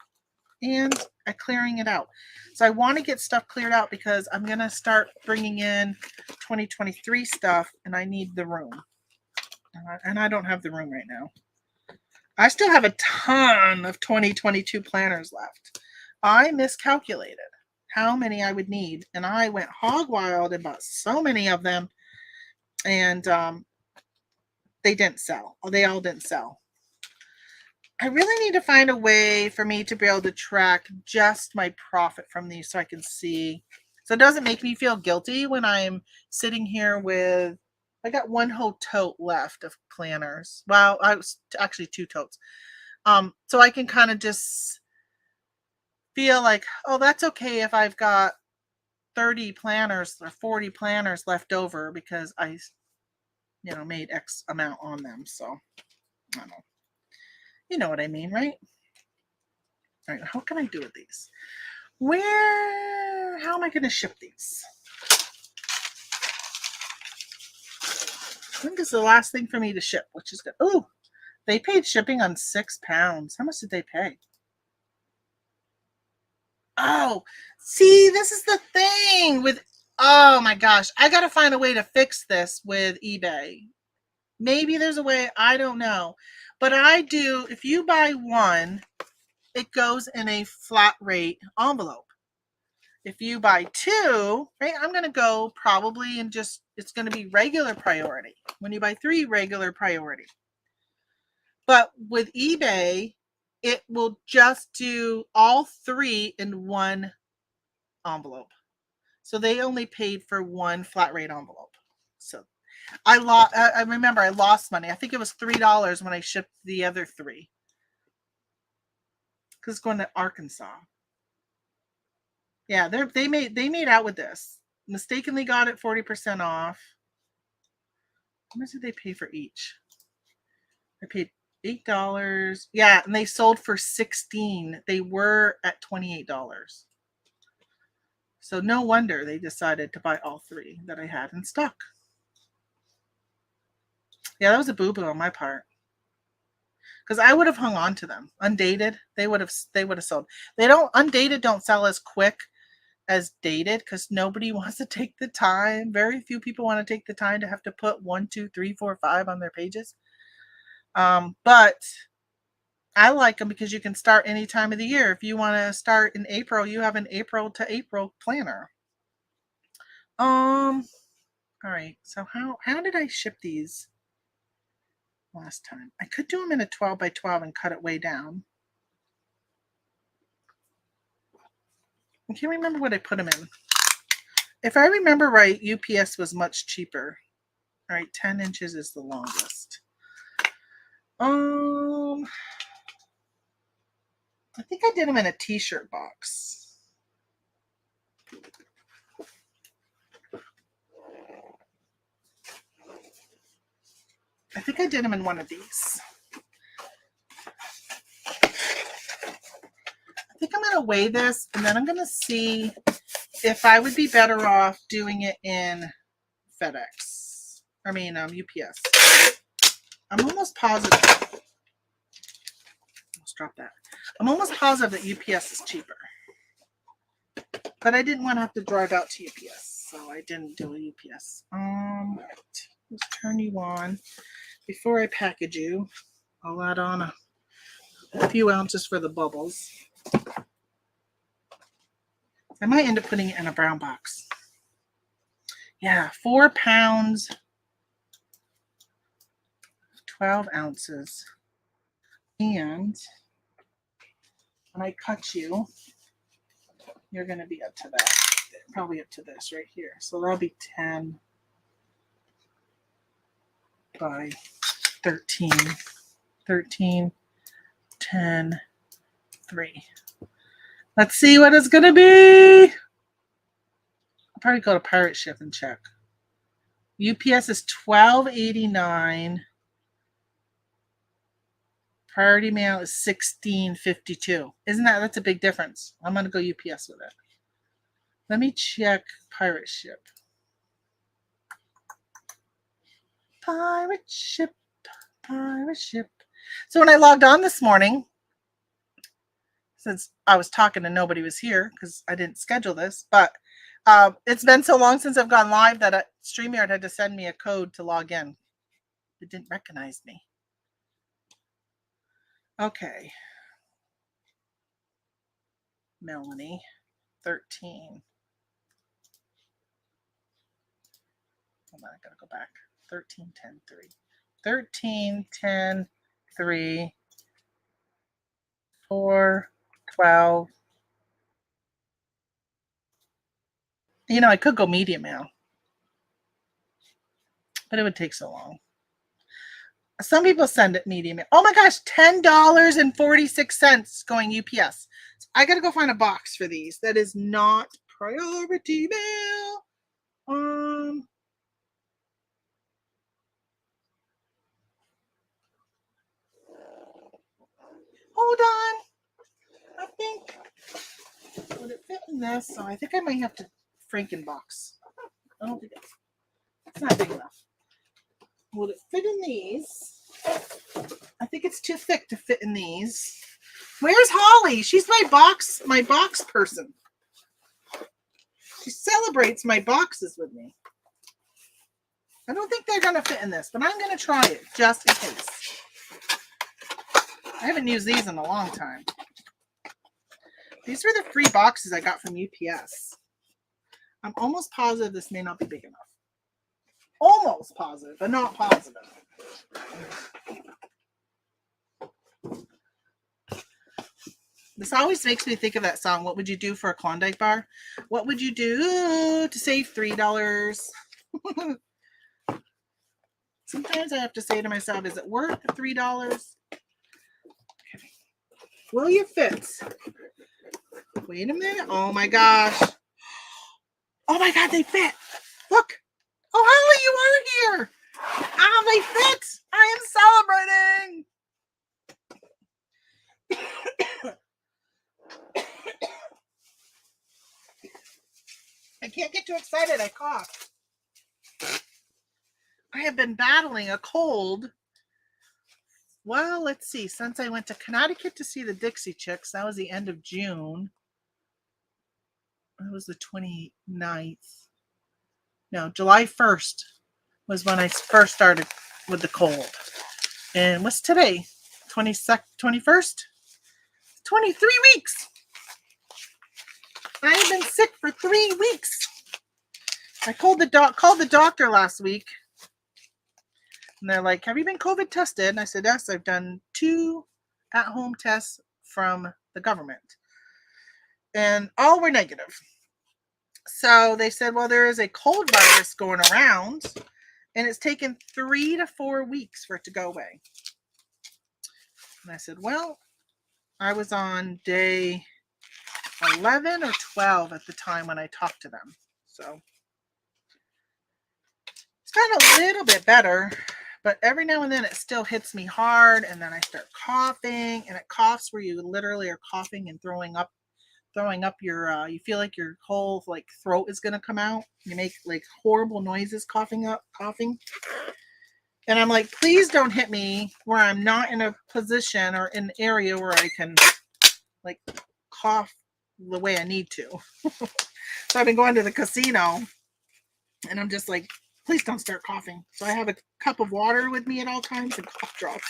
and I'm clearing it out. So I want to get stuff cleared out because I'm going to start bringing in 2023 stuff and I need the room. And I don't have the room right now. I still have a ton of 2022 planners left. I miscalculated how many I would need. And I went hog wild and bought so many of them. And they didn't sell. They all didn't sell. I really need to find a way for me to be able to track just my profit from these so I can see. So it doesn't make me feel guilty when I'm sitting here with, I got 1 whole tote left of planners. Well, I was actually 2 totes. So I can kind of just feel like, oh, that's okay if I've got 30 planners or 40 planners left over because I, made X amount on them. So I don't know. You know what I mean, right? All right, how can I do with these? How am I going to ship these? I think this is the last thing for me to ship, which is good. Oh, they paid shipping on £6. How much did they pay? Oh, see, this is the thing with, oh my gosh, I got to find a way to fix this with eBay. Maybe there's a way, I don't know. But I do, if you buy 1, it goes in a flat rate envelope. If you buy 2, right, I'm going to go probably and just, it's going to be regular priority. When you buy 3, regular priority. But with eBay, it will just do all 3 in 1 envelope. So they only paid for 1 flat rate envelope. So I remember I lost money. I think it was $3 when I shipped the other 3. Because it's going to Arkansas. Yeah, they made out with this. Mistakenly got it 40% off. How much did they pay for each? I paid $8. Yeah, and they sold for $16. They were at $28. So no wonder they decided to buy all three that I had in stock. Yeah, that was a boo-boo on my part. Because I would have hung on to them. Undated, they would have sold. Undated don't sell as quick as dated because nobody wants to take the time. Very few people want to take the time to have to put 1, 2, 3, 4, 5 on their pages. But I like them because you can start any time of the year. If you want to start in April, you have an April to April planner. All right. So how did I ship these last time? I could do them in a 12 by 12 and cut it way down. I can't remember what I put them in. If I remember right, UPS was much cheaper. All right, 10 inches is the longest. I think I did them in a t-shirt box. I think I did them in one of these. I think I'm going to weigh this, and then I'm going to see if I would be better off doing it in FedEx. I mean, UPS. I'm almost positive. Let's drop that. I'm almost positive that UPS is cheaper. But I didn't want to have to drive out to UPS, so I didn't do a UPS. Right. Let's turn you on. Before I package you, I'll add on a few ounces for the bubbles. I might end up putting it in a brown box. Yeah, 4 pounds, 12 ounces. And when I cut you, you're going to be up to that. Probably up to this right here. So that'll be 10 by 13. 13, 10, 3. Let's see what it's going to be. I'll probably go to Pirate Ship and check. UPS is $12.89. Priority mail is $16.52. That's a big difference. I'm going to go UPS with it. Let me check Pirate Ship. Pirate Ship. So when I logged on this morning, since I was talking and nobody was here because I didn't schedule this, but it's been so long since I've gone live that StreamYard had to send me a code to log in. It didn't recognize me. Okay. Melanie, 13. Hold on, I gotta go back. 13, 10, 3. 13, 10, 3, 4, 12. I could go medium mail, but it would take so long. Some people send it medium mail. Oh my gosh, $10.46 going UPS. So I gotta go find a box for these. That is not priority mail. Hold on. I think would it fit in this? So I think I might have to Frankenbox. I don't think it's not big enough. Would it fit in these? I think it's too thick to fit in these. Where's Holly? She's my box person. She celebrates my boxes with me. I don't think they're going to fit in this, but I'm going to try it just in case. I haven't used these in a long time. These were the free boxes I got from UPS. I'm almost positive this may not be big enough. Almost positive, but not positive. This always makes me think of that song, What Would You Do for a Klondike Bar? What would you do to save $3? Sometimes I have to say to myself, is it worth $3? Okay. Will you fit? Wait a minute. Oh my gosh. Oh my God, they fit. Look. Oh, Holly, you are here. Ah, they fit. I am celebrating. I can't get too excited. I cough. I have been battling a cold. Well, let's see. Since I went to Connecticut to see the Dixie Chicks, that was the end of June. It was the 29th. No, July 1st was when I first started with the cold. And what's today? 22nd, 21st? 23 weeks. I have been sick for 3 weeks. I called the doctor last week. And they're like, have you been COVID tested? And I said, yes, I've done 2 at-home tests from the government. And all were negative. So they said, well, there is a cold virus going around, and it's taken 3 to 4 weeks for it to go away. And I said, well, I was on day 11 or 12 at the time when I talked to them. So it's gotten a little bit better, but every now and then it still hits me hard, and then I start coughing, and it coughs where you literally are coughing and throwing up your you feel like your whole like throat is gonna come out. You make like horrible noises coughing. And I'm like, please don't hit me where I'm not in a position or in an area where I can like cough the way I need to. So I've been going to the casino, and I'm just like, please don't start coughing. So I have a cup of water with me at all times and cough drops,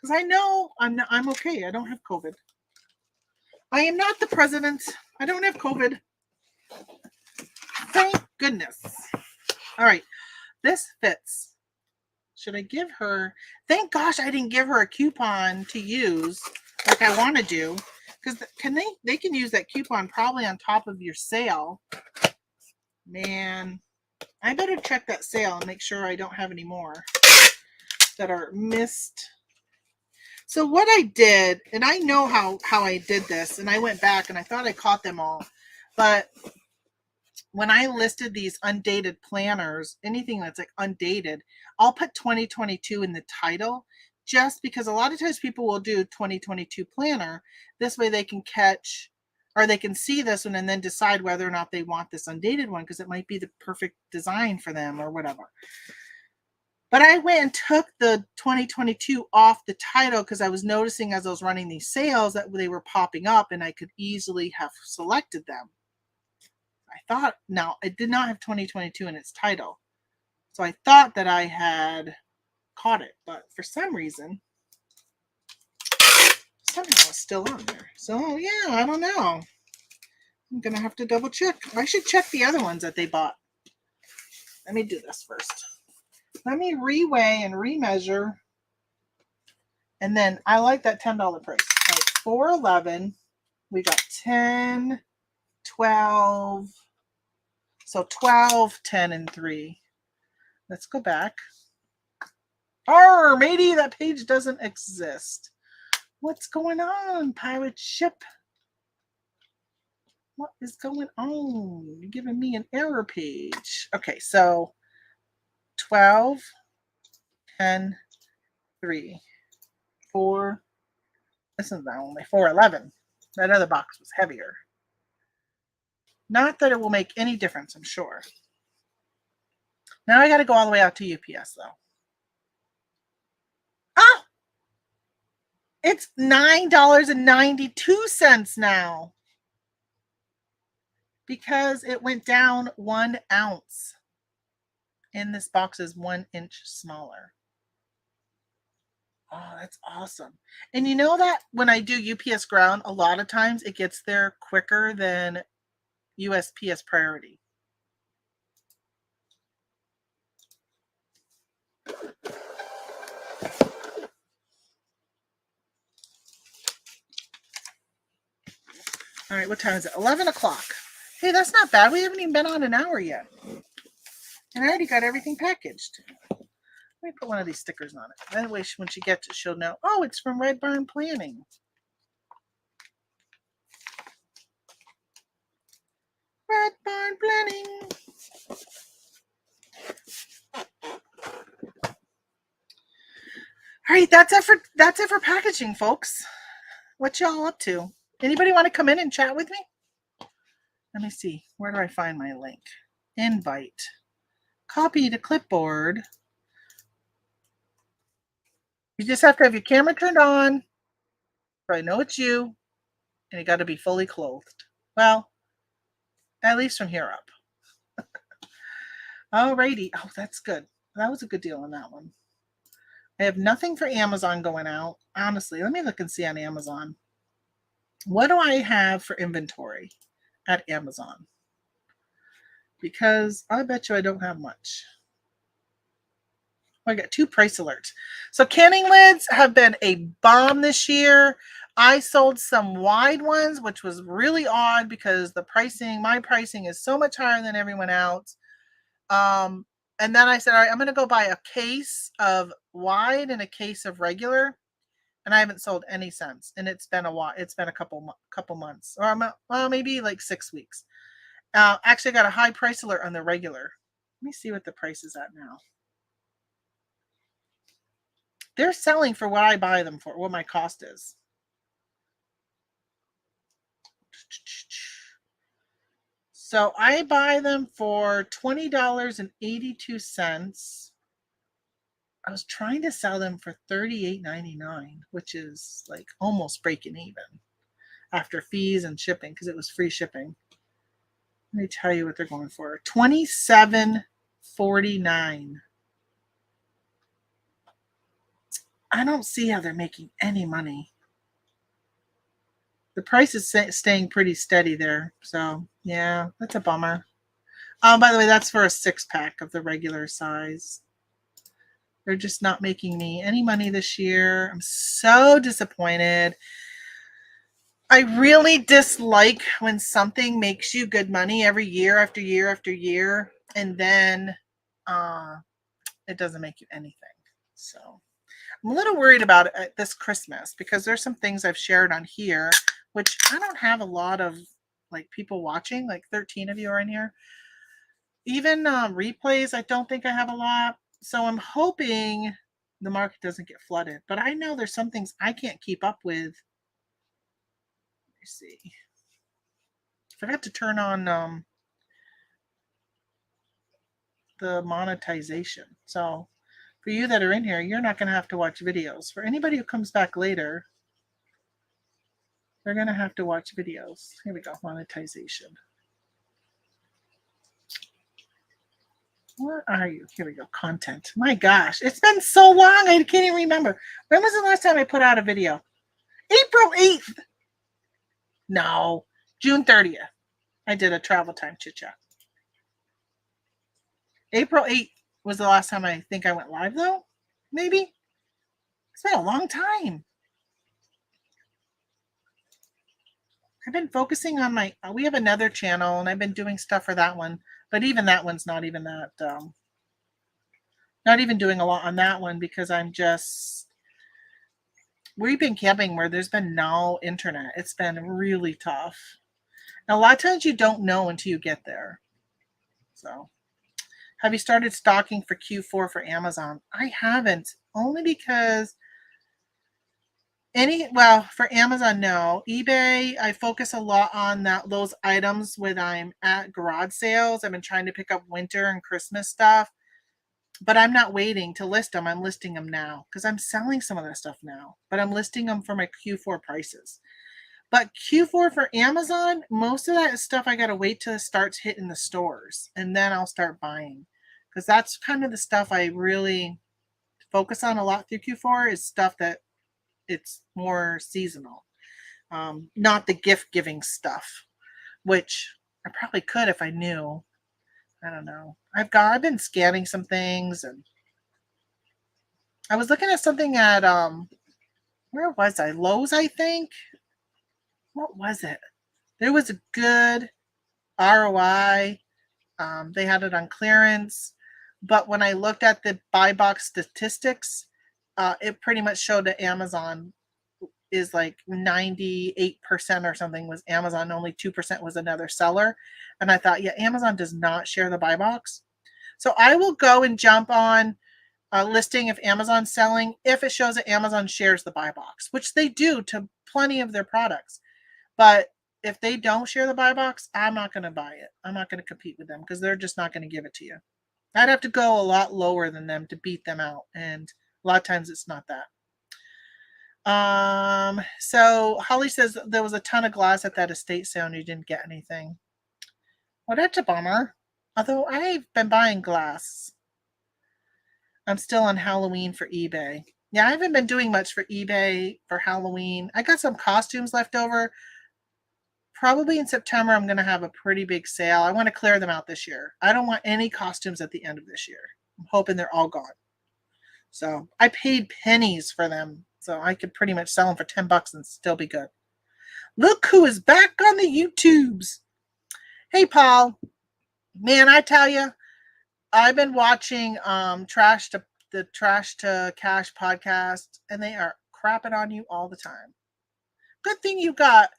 because I know I'm okay. I don't have COVID. I am not the president. I don't have COVID. Thank goodness. All right. This fits. Should I give her? Thank gosh I didn't give her a coupon to use like I want to do. Because they can use that coupon probably on top of your sale. Man, I better check that sale and make sure I don't have any more that are missed. So what I did, and I know how I did this, and I went back and I thought I caught them all, but when I listed these undated planners, anything that's like undated, I'll put 2022 in the title, just because a lot of times people will do 2022 planner. This way they can catch, or they can see this one and then decide whether or not they want this undated one, because it might be the perfect design for them or whatever. But I went and took the 2022 off the title because I was noticing as I was running these sales that they were popping up, and I could easily have selected them. I thought, now it did not have 2022 in its title. So I thought that I had caught it, but for some reason, somehow it's still on there. So yeah, I don't know. I'm going to have to double check. I should check the other ones that they bought. Let me do this first. Let me reweigh and remeasure. And then I like that $10 price. All right, $4.11. We got 10, 12. So 12, 10, and 3. Let's go back. Matey, that page doesn't exist. What's going on, pirate ship? What is going on? You're giving me an error page. Okay, so 12, 10, 3, 4. This is not only 4.11. That other box was heavier. Not that it will make any difference, I'm sure. Now I got to go all the way out to UPS, though. Oh! It's $9.92 now. Because it went down 1 ounce. And this box is 1 inch smaller. Oh, that's awesome. And you know that when I do UPS ground, a lot of times it gets there quicker than USPS priority. All right, what time is it? 11 o'clock. Hey, that's not bad. We haven't even been on an hour yet. And I already got everything packaged. Let me put one of these stickers on it. That way, when she gets it, she'll know, oh, it's from Red Barn Planning. Red Barn Planning. All right, that's it for packaging, folks. What y'all up to? Anybody want to come in and chat with me? Let me see. Where do I find my link? Invite. Copy to clipboard. You just have to have your camera turned on. So I know it's you. And you got to be fully clothed. Well, at least from here up. Alrighty. Oh, that's good. That was a good deal on that one. I have nothing for Amazon going out. Honestly, let me look and see on Amazon. What do I have for inventory at Amazon? Because I bet you I don't have much. I got 2 price alerts. So canning lids have been a bomb this year. I sold some wide ones, which was really odd because my pricing is so much higher than everyone else. And then I said, all right, I'm going to go buy a case of wide and a case of regular. And I haven't sold any since. And it's been a while. It's been a couple months, or well, maybe like 6 weeks. Actually, I got a high price alert on the regular. Let me see what the price is at now. They're selling for what I buy them for, what my cost is. So I buy them for $20.82. I was trying to sell them for $38.99, which is like almost breaking even after fees and shipping because it was free shipping. Let me tell you what they're going for. $27.49. I don't see how they're making any money. The price is staying pretty steady there. So, yeah, that's a bummer. By the way, that's for a 6-pack of the regular size. They're just not making me any money this year. I'm so disappointed. I really dislike when something makes you good money every year after year after year, and then it doesn't make you anything. So I'm a little worried about it this Christmas because there's some things I've shared on here, which I don't have a lot of like people watching, like 13 of you are in here. Even replays, I don't think I have a lot. So I'm hoping the market doesn't get flooded. But I know there's some things I can't keep up with. Let me see. I forgot to turn on the monetization. So for you that are in here, you're not going to have to watch videos. For anybody who comes back later, they're going to have to watch videos. Here we go, monetization. Where are you? Here we go, content. My gosh, it's been so long, I can't even remember. When was the last time I put out a video? April 8th. No, June 30th. I did a travel time chit chat. April 8th was the last time I think I went live, though. Maybe. It's been a long time. I've been focusing on we have another channel, and I've been doing stuff for that one. But even that one's not even that, not even doing a lot on that one because we've been camping where there's been no internet. It's been really tough. And a lot of times you don't know until you get there. So, have you started stocking for Q4 for Amazon? I haven't, only because for Amazon, no. eBay, I focus a lot on those items when I'm at garage sales. I've been trying to pick up winter and Christmas stuff, but I'm not waiting to list them. I'm listing them now because I'm selling some of that stuff now, but I'm listing them for my Q4 prices. But Q4 for Amazon, most of that stuff I got to wait till it starts hitting the stores, and then I'll start buying because that's kind of the stuff I really focus on a lot through Q4 is stuff that it's more seasonal, not the gift giving stuff, which I probably could if I knew. I don't know. I've been scanning some things, and I was looking at something at where was I? Lowe's, I think. What was it? There was a good ROI. They had it on clearance, but when I looked at the buy box statistics, it pretty much showed that Amazon is like 98% or something was Amazon, only 2% was another seller. And I thought, yeah, Amazon does not share the buy box. So I will go and jump on listing if Amazon's selling, if it shows that Amazon shares the buy box, which they do to plenty of their products. But if they don't share the buy box, I'm not going to buy it. I'm not going to compete with them because they're just not going to give it to you. I'd have to go a lot lower than them to beat them out. And a lot of times it's not that. So Holly says there was a ton of glass at that estate sale and you didn't get anything. Well, that's a bummer. Although I've been buying glass. I'm still on Halloween for eBay. Yeah, I haven't been doing much for eBay for Halloween. I got some costumes left over. Probably in September, I'm going to have a pretty big sale. I want to clear them out this year. I don't want any costumes at the end of this year. I'm hoping they're all gone. So I paid pennies for them. So I could pretty much sell them for $10 and still be good. Look who is back on the YouTubes. Hey, Paul. Man, I tell you, I've been watching the Trash to Cash podcast, and they are crapping on you all the time. Good thing you got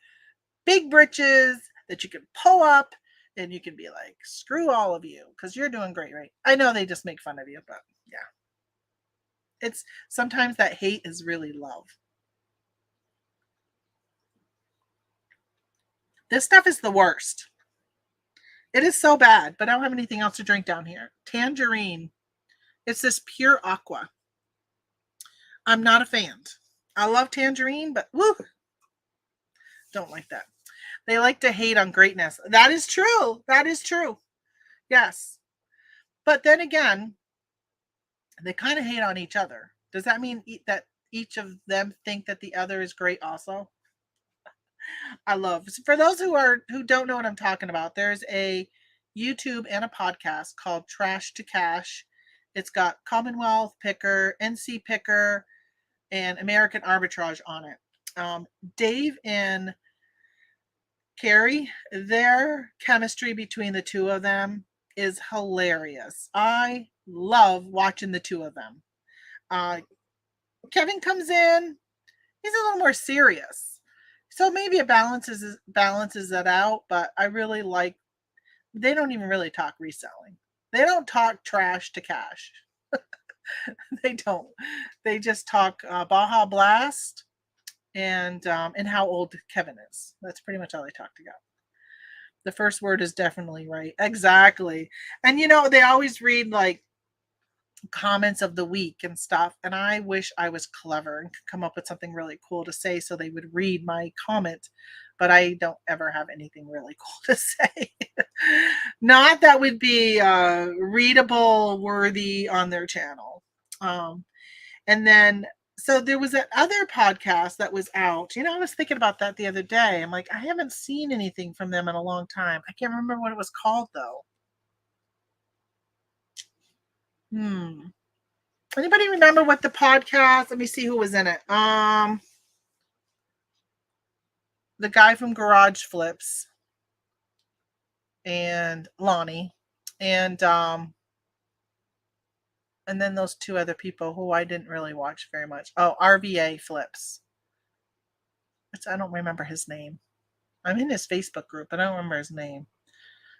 big britches that you can pull up and you can be like, screw all of you, because you're doing great, right? I know they just make fun of you, but yeah. It's sometimes that hate is really love. This stuff is the worst. It is so bad, but I don't have anything else to drink down here. Tangerine. It's this pure aqua. I'm not a fan. I love tangerine, but woo, don't like that. They like to hate on greatness. That is true. That is true. Yes. But then again, they kind of hate on each other. Does that mean that each of them think that the other is great also? I love. For those who don't know what I'm talking about, there's a YouTube and a podcast called Trash to Cash. It's got Commonwealth Picker, NC Picker, and American Arbitrage on it. Dave and Carrie, their chemistry between the two of them is hilarious. I love watching the two of them. Kevin comes in, he's a little more serious. So maybe it balances it out, but I really like, they don't even really talk reselling. They don't talk trash to cash. They don't. They just talk Baja Blast and how old Kevin is. That's pretty much all they talk about. The first word is definitely right. Exactly. And they always read like comments of the week and stuff, and I wish I was clever and could come up with something really cool to say so they would read my comment, but I don't ever have anything really cool to say. Not that would be readable worthy on their channel. And then so there was that other podcast that was out. I was thinking about that the other day. I'm like, I haven't seen anything from them in a long time. I can't remember what it was called though. Anybody remember what the podcast? Let me see who was in it. The guy from Garage Flips and Lonnie, and then those two other people who I didn't really watch very much. Oh, RVA Flips. I don't remember his name. I'm in his Facebook group, but I don't remember his name.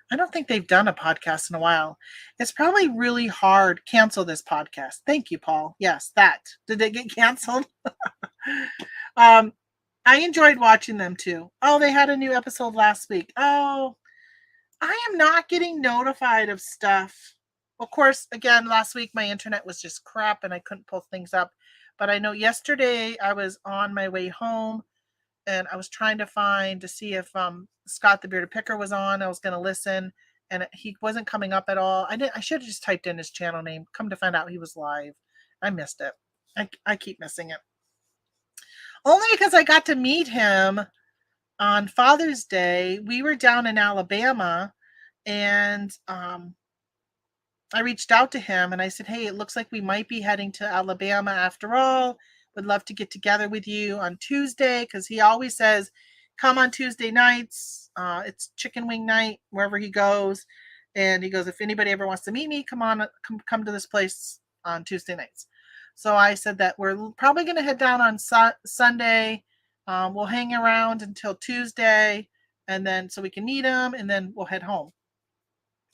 I don't think they've done a podcast in a while. It's probably really hard. Cancel this podcast. Thank you, Paul. Yes, that. Did they get canceled? I enjoyed watching them too. Oh, they had a new episode last week. Oh, I am not getting notified of stuff. Of course, again, last week my internet was just crap and I couldn't pull things up. But I know yesterday I was on my way home and I was trying to see if Scott the Bearded Picker was on. I was going to listen, and he wasn't coming up at all. I should have just typed in his channel name. Come to find out he was live. I missed it. I keep missing it. Only because I got to meet him on Father's Day. We were down in Alabama, and I reached out to him, and I said, hey, it looks like we might be heading to Alabama after all. Would love to get together with you on Tuesday, because he always says, come on Tuesday nights. It's chicken wing night wherever he goes. And he goes, if anybody ever wants to meet me, come to this place on Tuesday nights. So I said that we're probably going to head down on Sunday. We'll hang around until Tuesday, and then so we can meet him, and then we'll head home.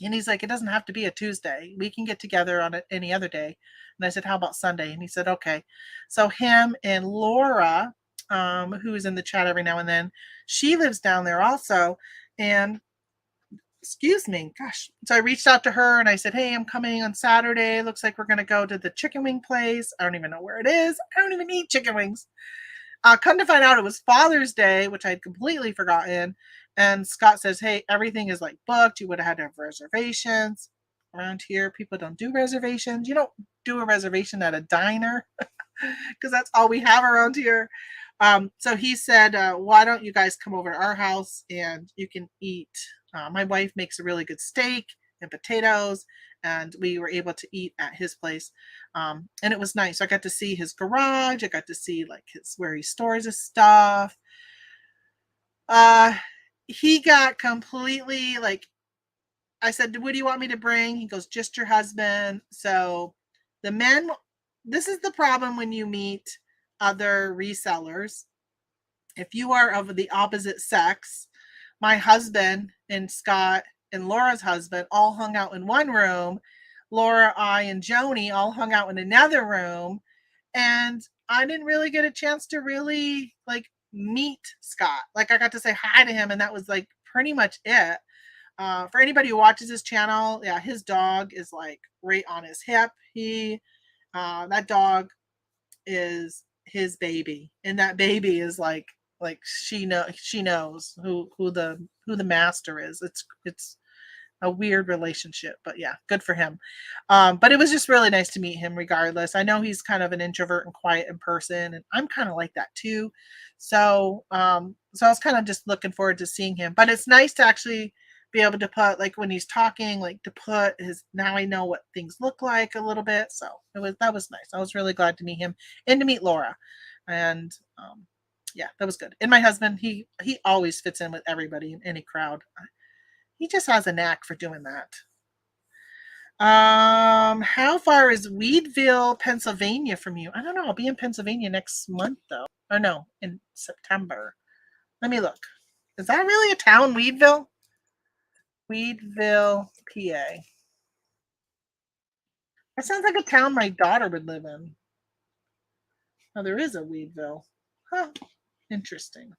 And he's like, it doesn't have to be a Tuesday. We can get together on any other day. And I said, how about Sunday? And he said, okay. So him and Laura, who's in the chat every now and then, she lives down there also. And excuse me, gosh. So I reached out to her and I said, hey, I'm coming on Saturday. Looks like we're going to go to the chicken wing place. I don't even know where it is. I don't even eat chicken wings. Come to find out it was Father's Day, which I'd completely forgotten. And Scott says, hey, everything is like booked. You would have had to have reservations. Around here, people don't do reservations. You don't do a reservation at a diner because that's all we have around here. So he said, why don't you guys come over to our house and you can eat. My wife makes a really good steak and potatoes, and we were able to eat at his place. And it was nice. I got to see his garage. I got to see like where he stores his stuff. He got completely like, I said, what do you want me to bring? He goes, just your husband. So the men, this is the problem when you meet other resellers. If you are of the opposite sex, my husband and Scott and Laura's husband all hung out in one room. Laura, I, and Joni all hung out in another room. And I didn't really get a chance to really like meet Scott. Like I got to say hi to him, and that was like pretty much it. For anybody who watches his channel, yeah, his dog is like right on his hip. That dog is his baby, and that baby is like she knows who the master is. It's a weird relationship, but yeah, good for him. But it was just really nice to meet him regardless. I know he's kind of an introvert and quiet in person, and I'm kind of like that too. So I was kind of just looking forward to seeing him. But it's nice to actually be able to put like when he's talking, like to put his, now I know what things look like a little bit. So that was nice. I was really glad to meet him and to meet Laura. And yeah, that was good. And my husband, he always fits in with everybody in any crowd. He just has a knack for doing that. How far is Weedville, Pennsylvania from you? I don't know. I'll be in Pennsylvania next month though. Or no, in September. Let me look. Is that really a town, Weedville? Weedville, PA. That sounds like a town my daughter would live in. Oh, there is a Weedville. Huh. Interesting.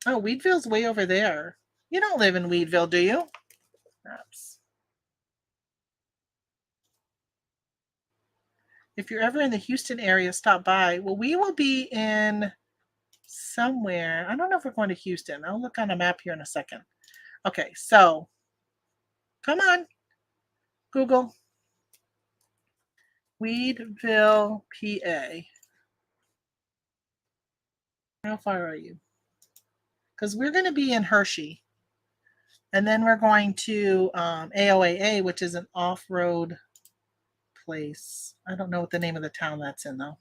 Oh, Weedville's way over there. You don't live in Weedville, do you? Perhaps. If you're ever in the Houston area, stop by. Well, we will be in somewhere. I don't know if we're going to Houston. I'll look on a map here in a second. Okay, so come on, Google. Weedville, PA. How far are you? Because we're going to be in Hershey. And then we're going to AOAA, which is an off-road place. I don't know what the name of the town that's in, though.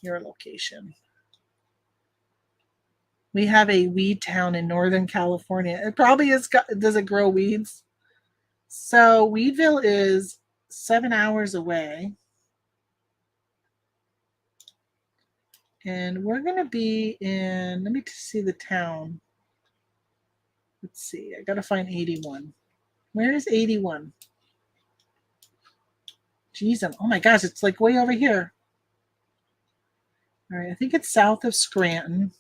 Your location. We have a weed town in Northern California. It probably is. Does it grow weeds? So Weedville is 7 hours away. And we're going to be in, let me see the town. Let's see. I got to find 81. Where is 81? Jeez, oh my gosh, it's like way over here. All right, I think it's south of Scranton.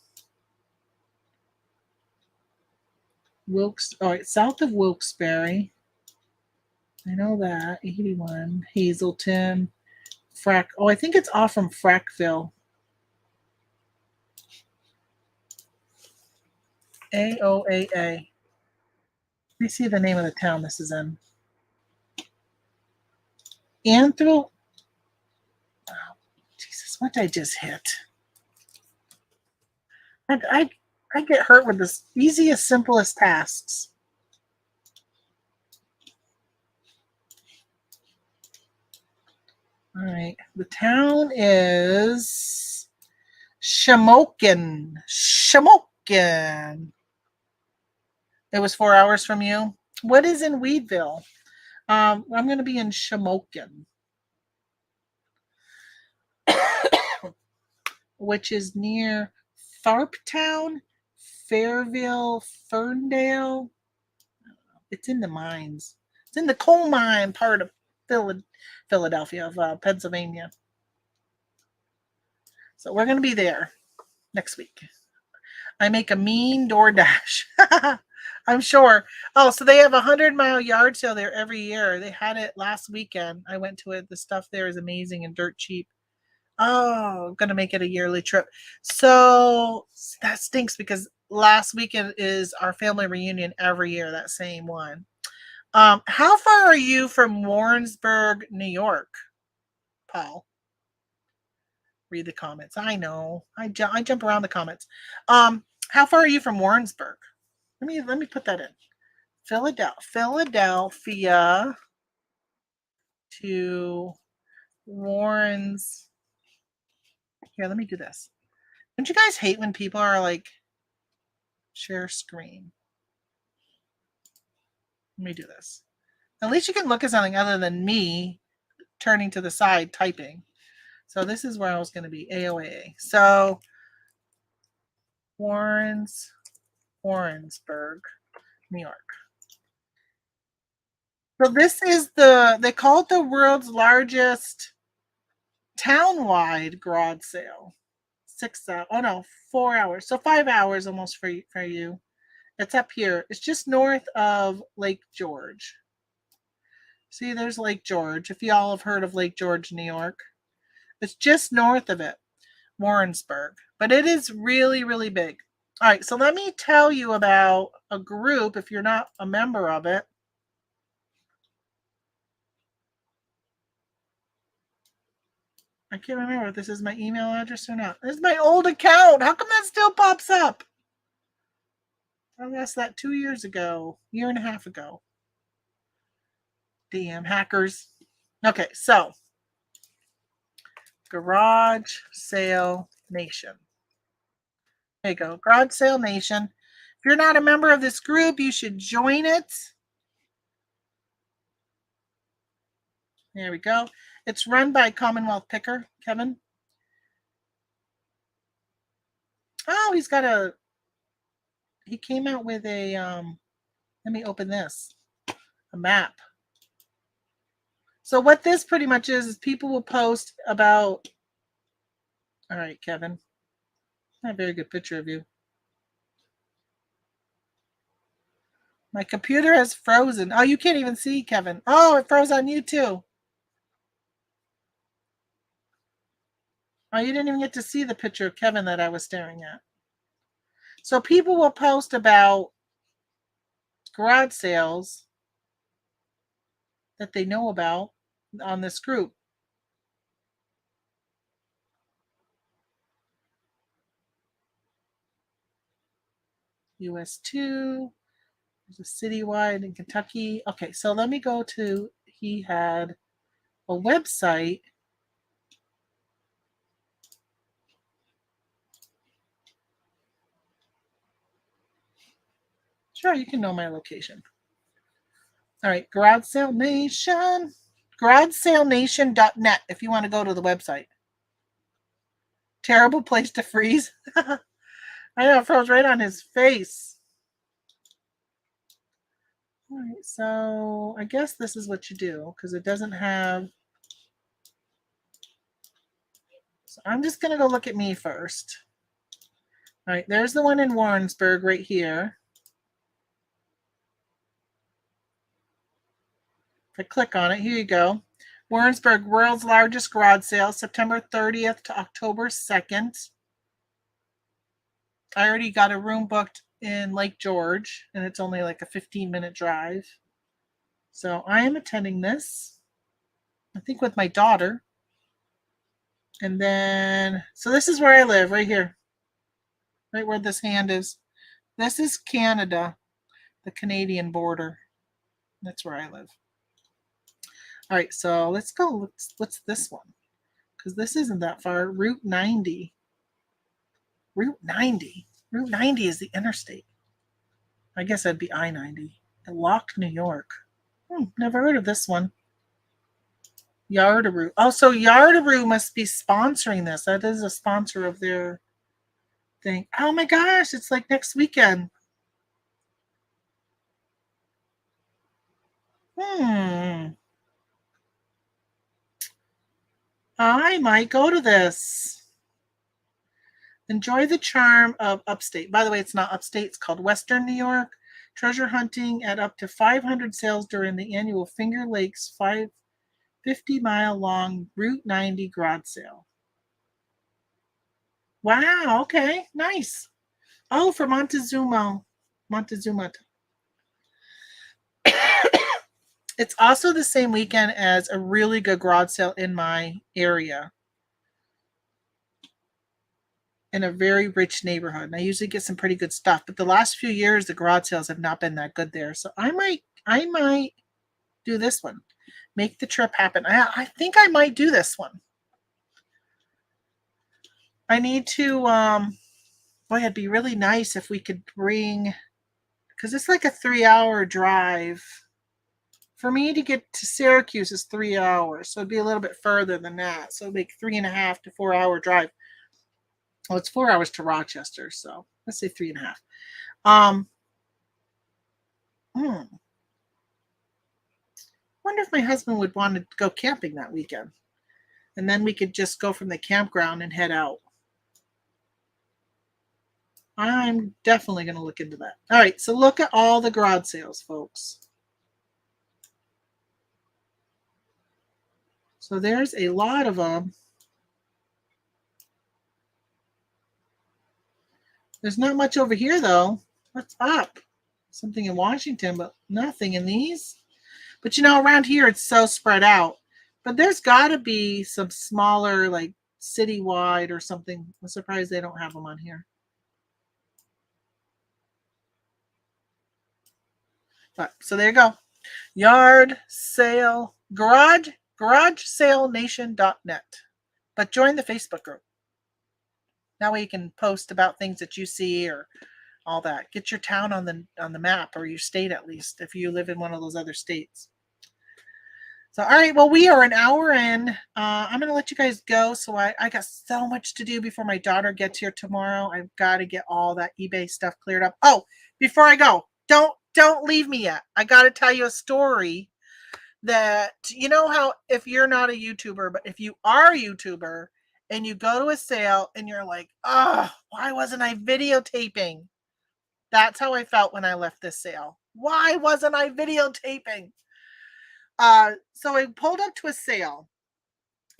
South of Wilkes-Barre. I know that. 81. Hazleton. I think it's off from Frackville. AOAA. Let me see the name of the town this is in. Oh, Jesus, what did I just hit? I get hurt with the easiest, simplest tasks. All right. The town is Shamokin. Shamokin. It was 4 hours from you. What is in Weedville? I'm going to be in Shamokin, which is near Tharptown, Fairville, Ferndale. It's in the mines. It's in the coal mine part of Philadelphia, of Pennsylvania. So we're going to be there next week. I make a mean DoorDash. I'm sure. Oh, so they have a 100-mile yard sale there every year. They had it last weekend. I went to it. The stuff there is amazing and dirt cheap. Oh, I'm going to make it a yearly trip. So that stinks because last weekend is our family reunion every year, that same one. How far are you from Warrensburg, New York, Paul? Read the comments. I know. I jump around the comments. How far are you from Warrensburg? Let me put that in. Philadelphia to Warrens. Here, let me do this. Don't you guys hate when people are like, share screen? Let me do this. At least you can look at something other than me turning to the side typing. So this is where I was going to be, AOAA. So Warrensburg, New York. So this is they call it the world's largest town-wide garage sale. 4 hours. So 5 hours almost for you. It's up here. It's just north of Lake George. See, there's Lake George. If y'all have heard of Lake George, New York. It's just north of it, Warrensburg. But it is really, really big. All right, so let me tell you about a group, if you're not a member of it. I can't remember if this is my email address or not. This is my old account. How come that still pops up? I lost that 2 years ago, year and a half ago. Damn hackers. Okay, so Garage Sale Nation. There you go, Garage Sale Nation. If you're not a member of this group, you should join it. There we go. It's run by Commonwealth Picker, Kevin. Oh, he came out with a, let me open this, a map. So what this pretty much is people will post about, all right, Kevin, not a very good picture of you. My computer has frozen. Oh, you can't even see, Kevin. Oh, it froze on you too. Oh, you didn't even get to see the picture of Kevin that I was staring at. So people will post about garage sales that they know about on this group. US 2. There's a citywide in Kentucky. Okay, so let me go to, he had a website. Sure, you can know my location. All right, Garage Sale Nation. GarageSaleNation.net if you want to go to the website. Terrible place to freeze. I know, it froze right on his face. All right, so I guess this is what you do because it doesn't have. So I'm just going to go look at me first. All right, there's the one in Warrensburg right here. If I click on it, here you go. Warrensburg, world's largest garage sale, September 30th to October 2nd. I already got a room booked in Lake George, and it's only like a 15-minute drive. So I am attending this, I think with my daughter. And then, so this is where I live, right here. Right where this hand is. This is Canada, the Canadian border. That's where I live. All right, so let's go. What's this one? Because this isn't that far. Route 90. Route 90. Route 90 is the interstate. I guess that'd be I-90. Locked, New York. Never heard of this one. Yardaroo. Oh, so Yardaroo must be sponsoring this. That is a sponsor of their thing. Oh my gosh, it's like next weekend. I might go to this. Enjoy the charm of upstate. By the way, it's not upstate, it's called Western New York. Treasure hunting at up to 500 sales during the annual Finger Lakes 50-mile long Route 90 garage sale. Wow, okay, nice. Oh, for Montezuma. Montezuma. It's also the same weekend as a really good garage sale in my area, in a very rich neighborhood. And I usually get some pretty good stuff, but the last few years the garage sales have not been that good there. So I might do this one. Make the trip happen. I think I might do this one. I need to boy, it'd be really nice if we could bring, because it's like a 3-hour drive. For me to get to Syracuse is 3 hours, so it'd be a little bit further than that. So it'd be 3.5 to 4 hour drive. Well, it's 4 hours to Rochester, so let's say 3.5. Wonder if my husband would want to go camping that weekend, and then we could just go from the campground and head out. I'm definitely going to look into that. All right, so look at all the garage sales, folks. So there's a lot of them. There's not much over here, though. What's up? Something in Washington, but nothing in these. But around here, it's so spread out. But there's got to be some smaller, like citywide or something. I'm surprised they don't have them on here. But so there you go. Yard sale, garagesale.nation.net. But join the Facebook group. That way you can post about things that you see or all that. Get your town on the map, or your state at least, if you live in one of those other states. So, all right, well, we are an hour in. I'm going to let you guys go. So I got so much to do before my daughter gets here tomorrow. I've got to get all that eBay stuff cleared up. Oh, before I go, don't leave me yet. I got to tell you a story that, how if you're not a YouTuber, but if you are a YouTuber and you go to a sale and you're like, oh, why wasn't I videotaping? That's how I felt when I left this sale. Why wasn't I videotaping? So I pulled up to a sale,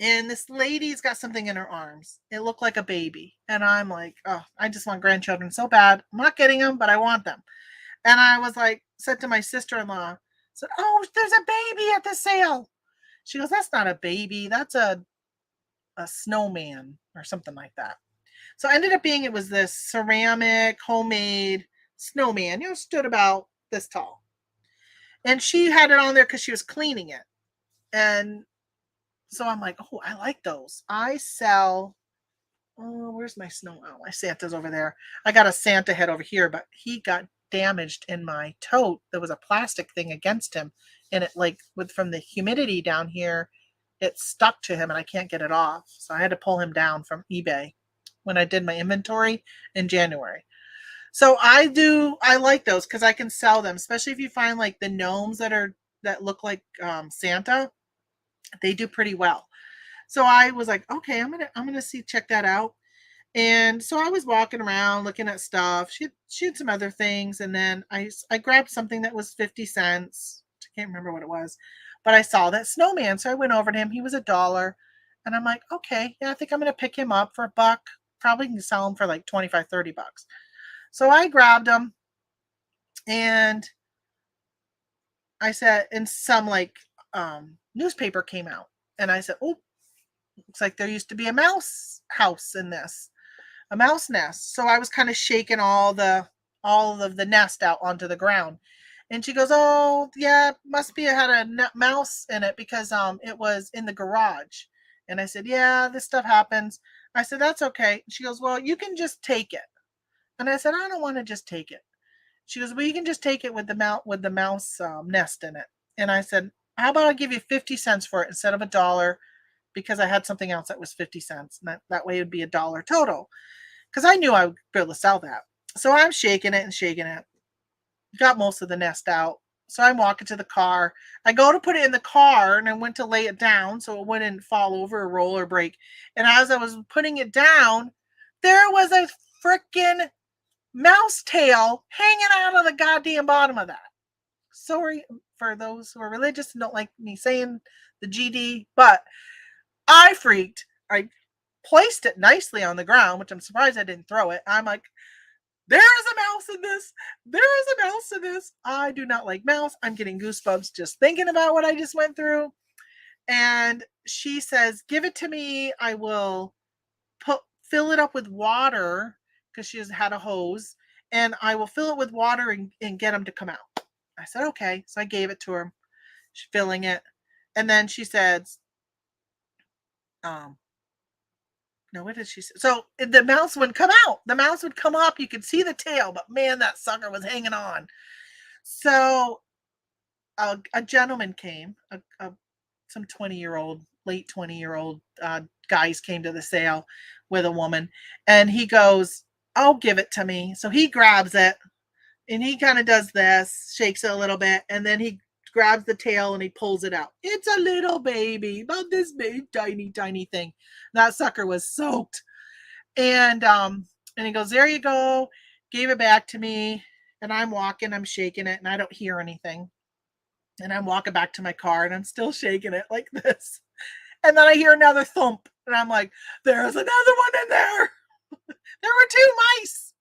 and this lady's got something in her arms. It looked like a baby. And I'm like, oh, I just want grandchildren so bad. I'm not getting them, but I want them. And I was like, said to my sister-in-law, said, oh, there's a baby at the sale. She goes, that's not a baby. That's a snowman or something like that. So ended up being, it was this ceramic, homemade snowman, stood about this tall. And she had it on there because she was cleaning it. And so I'm like, oh, I like those. I sell, where's my snow? Oh, my Santa's over there. I got a Santa head over here, but he got damaged in my tote. There was a plastic thing against him. And it, like, from the humidity down here, it stuck to him and I can't get it off. So I had to pull him down from eBay when I did my inventory in January. So I like those because I can sell them, especially if you find like the gnomes that look like Santa. They do pretty well. So I was like, okay, I'm gonna check that out. And so I was walking around looking at stuff. She had some other things, and then I grabbed something that was 50 cents. I can't remember what it was, but I saw that snowman, so I went over to him. He was $1, and I'm like, okay, yeah, I think I'm gonna pick him up for $1. Probably can sell him for like 25, $30. So I grabbed him, and I said, and some like newspaper came out, and I said, oh, looks like there used to be a mouse house in this, a mouse nest. So I was kind of shaking all of the nest out onto the ground. And she goes, oh, yeah, must be it had a mouse in it because it was in the garage. And I said, yeah, this stuff happens. I said, that's okay. She goes, well, you can just take it. And I said, I don't want to just take it. She goes, well, you can just take it with the mouse nest in it. And I said, how about I give you 50 cents for it instead of $1, because I had something else that was 50 cents. And that way it would be $1 total, because I knew I would be able to sell that. So I'm shaking it and shaking it. Got most of the nest out. So I'm walking to the car. I go to put it in the car and I went to lay it down so it wouldn't fall over or roll or break. And as I was putting it down, there was a freaking mouse tail hanging out of the goddamn bottom of that. Sorry for those who are religious and don't like me saying the GD, but I freaked. I placed it nicely on the ground, which I'm surprised I didn't throw it. I'm like, there is a mouse in this. There is a mouse in this. I do not like mouse. I'm getting goosebumps just thinking about what I just went through. And she says, give it to me. I will fill it up with water because she has had a hose. And I will fill it with water and get them to come out. I said, okay. So I gave it to her. She's filling it. And then she says, no, what did she say? So the mouse would come out. The mouse would come up. You could see the tail, but man, that sucker was hanging on. So a gentleman came, some 20-year-old, late 20-year-old guys came to the sale with a woman, and he goes, "I'll give it to me." So he grabs it, and he kind of does this, shakes it a little bit, and then he grabs the tail and he pulls it out. It's a little baby, about this big, tiny, tiny thing. That sucker was soaked. And he goes, there you go. Gave it back to me. And I'm walking, I'm shaking it, and I don't hear anything. And I'm walking back to my car and I'm still shaking it like this. And then I hear another thump. And I'm like, there's another one in there. There were 2 mice.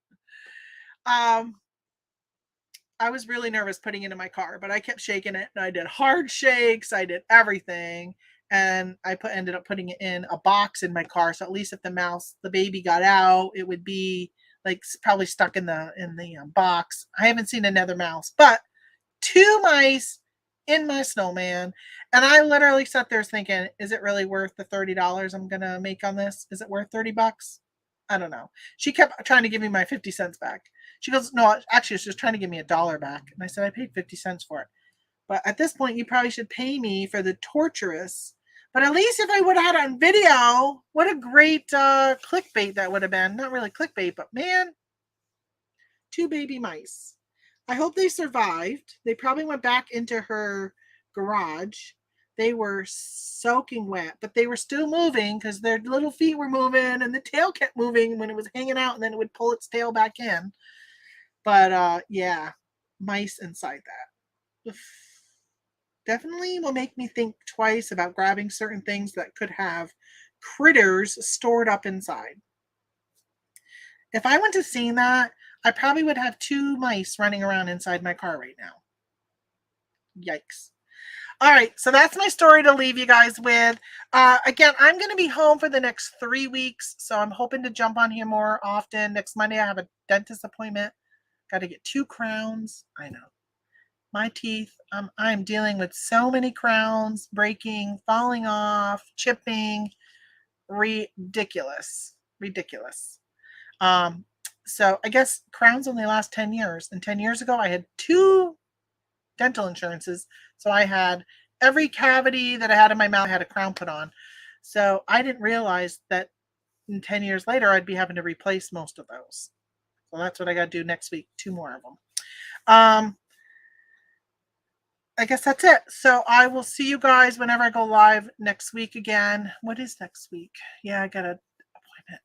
I was really nervous putting it in my car, but I kept shaking it and I did hard shakes. I did everything. And I ended up putting it in a box in my car. So at least if the baby got out, it would be like probably stuck in the box. I haven't seen another mouse, but 2 mice in my snowman. And I literally sat there thinking, is it really worth the $30 I'm going to make on this? Is it worth $30? I don't know. She kept trying to give me my 50 cents back. She goes, no, actually, she was trying to give me $1 back. And I said, I paid 50 cents for it. But at this point, you probably should pay me for the torturous. But at least if I would have had it on video, what a great clickbait that would have been. Not really clickbait, but man, 2 baby mice. I hope they survived. They probably went back into her garage. They were soaking wet, but they were still moving because their little feet were moving and the tail kept moving when it was hanging out, and then it would pull its tail back in. But yeah, mice inside that. Definitely will make me think twice about grabbing certain things that could have critters stored up inside. If I went to seeing that, I probably would have 2 mice running around inside my car right now. Yikes. All right, so that's my story to leave you guys with. Again, I'm going to be home for the next 3 weeks, so I'm hoping to jump on here more often. Next Monday, I have a dentist appointment. Got to get 2 crowns. I know. My teeth, I'm dealing with so many crowns, breaking, falling off, chipping. Ridiculous. So I guess crowns only last 10 years. And 10 years ago, I had 2 dental insurances. So I had every cavity that I had in my mouth, I had a crown put on. So I didn't realize that in 10 years later, I'd be having to replace most of those. So that's what I got to do next week, 2 more of them. I guess that's it. So I will see you guys whenever I go live next week again. What is next week? Yeah, I got an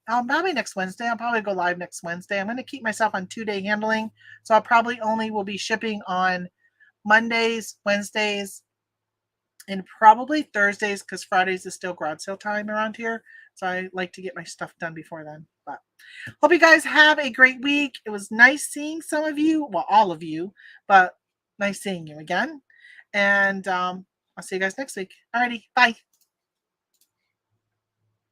appointment. Probably next Wednesday. I'll probably go live next Wednesday. I'm going to keep myself on 2-day handling. So I'll probably only will be shipping on Mondays, Wednesdays, and probably Thursdays because Fridays is still garage sale time around here. So I like to get my stuff done before then. But hope you guys have a great week. It was nice seeing some of you. Well, all of you. But nice seeing you again. And I'll see you guys next week. Alrighty, bye.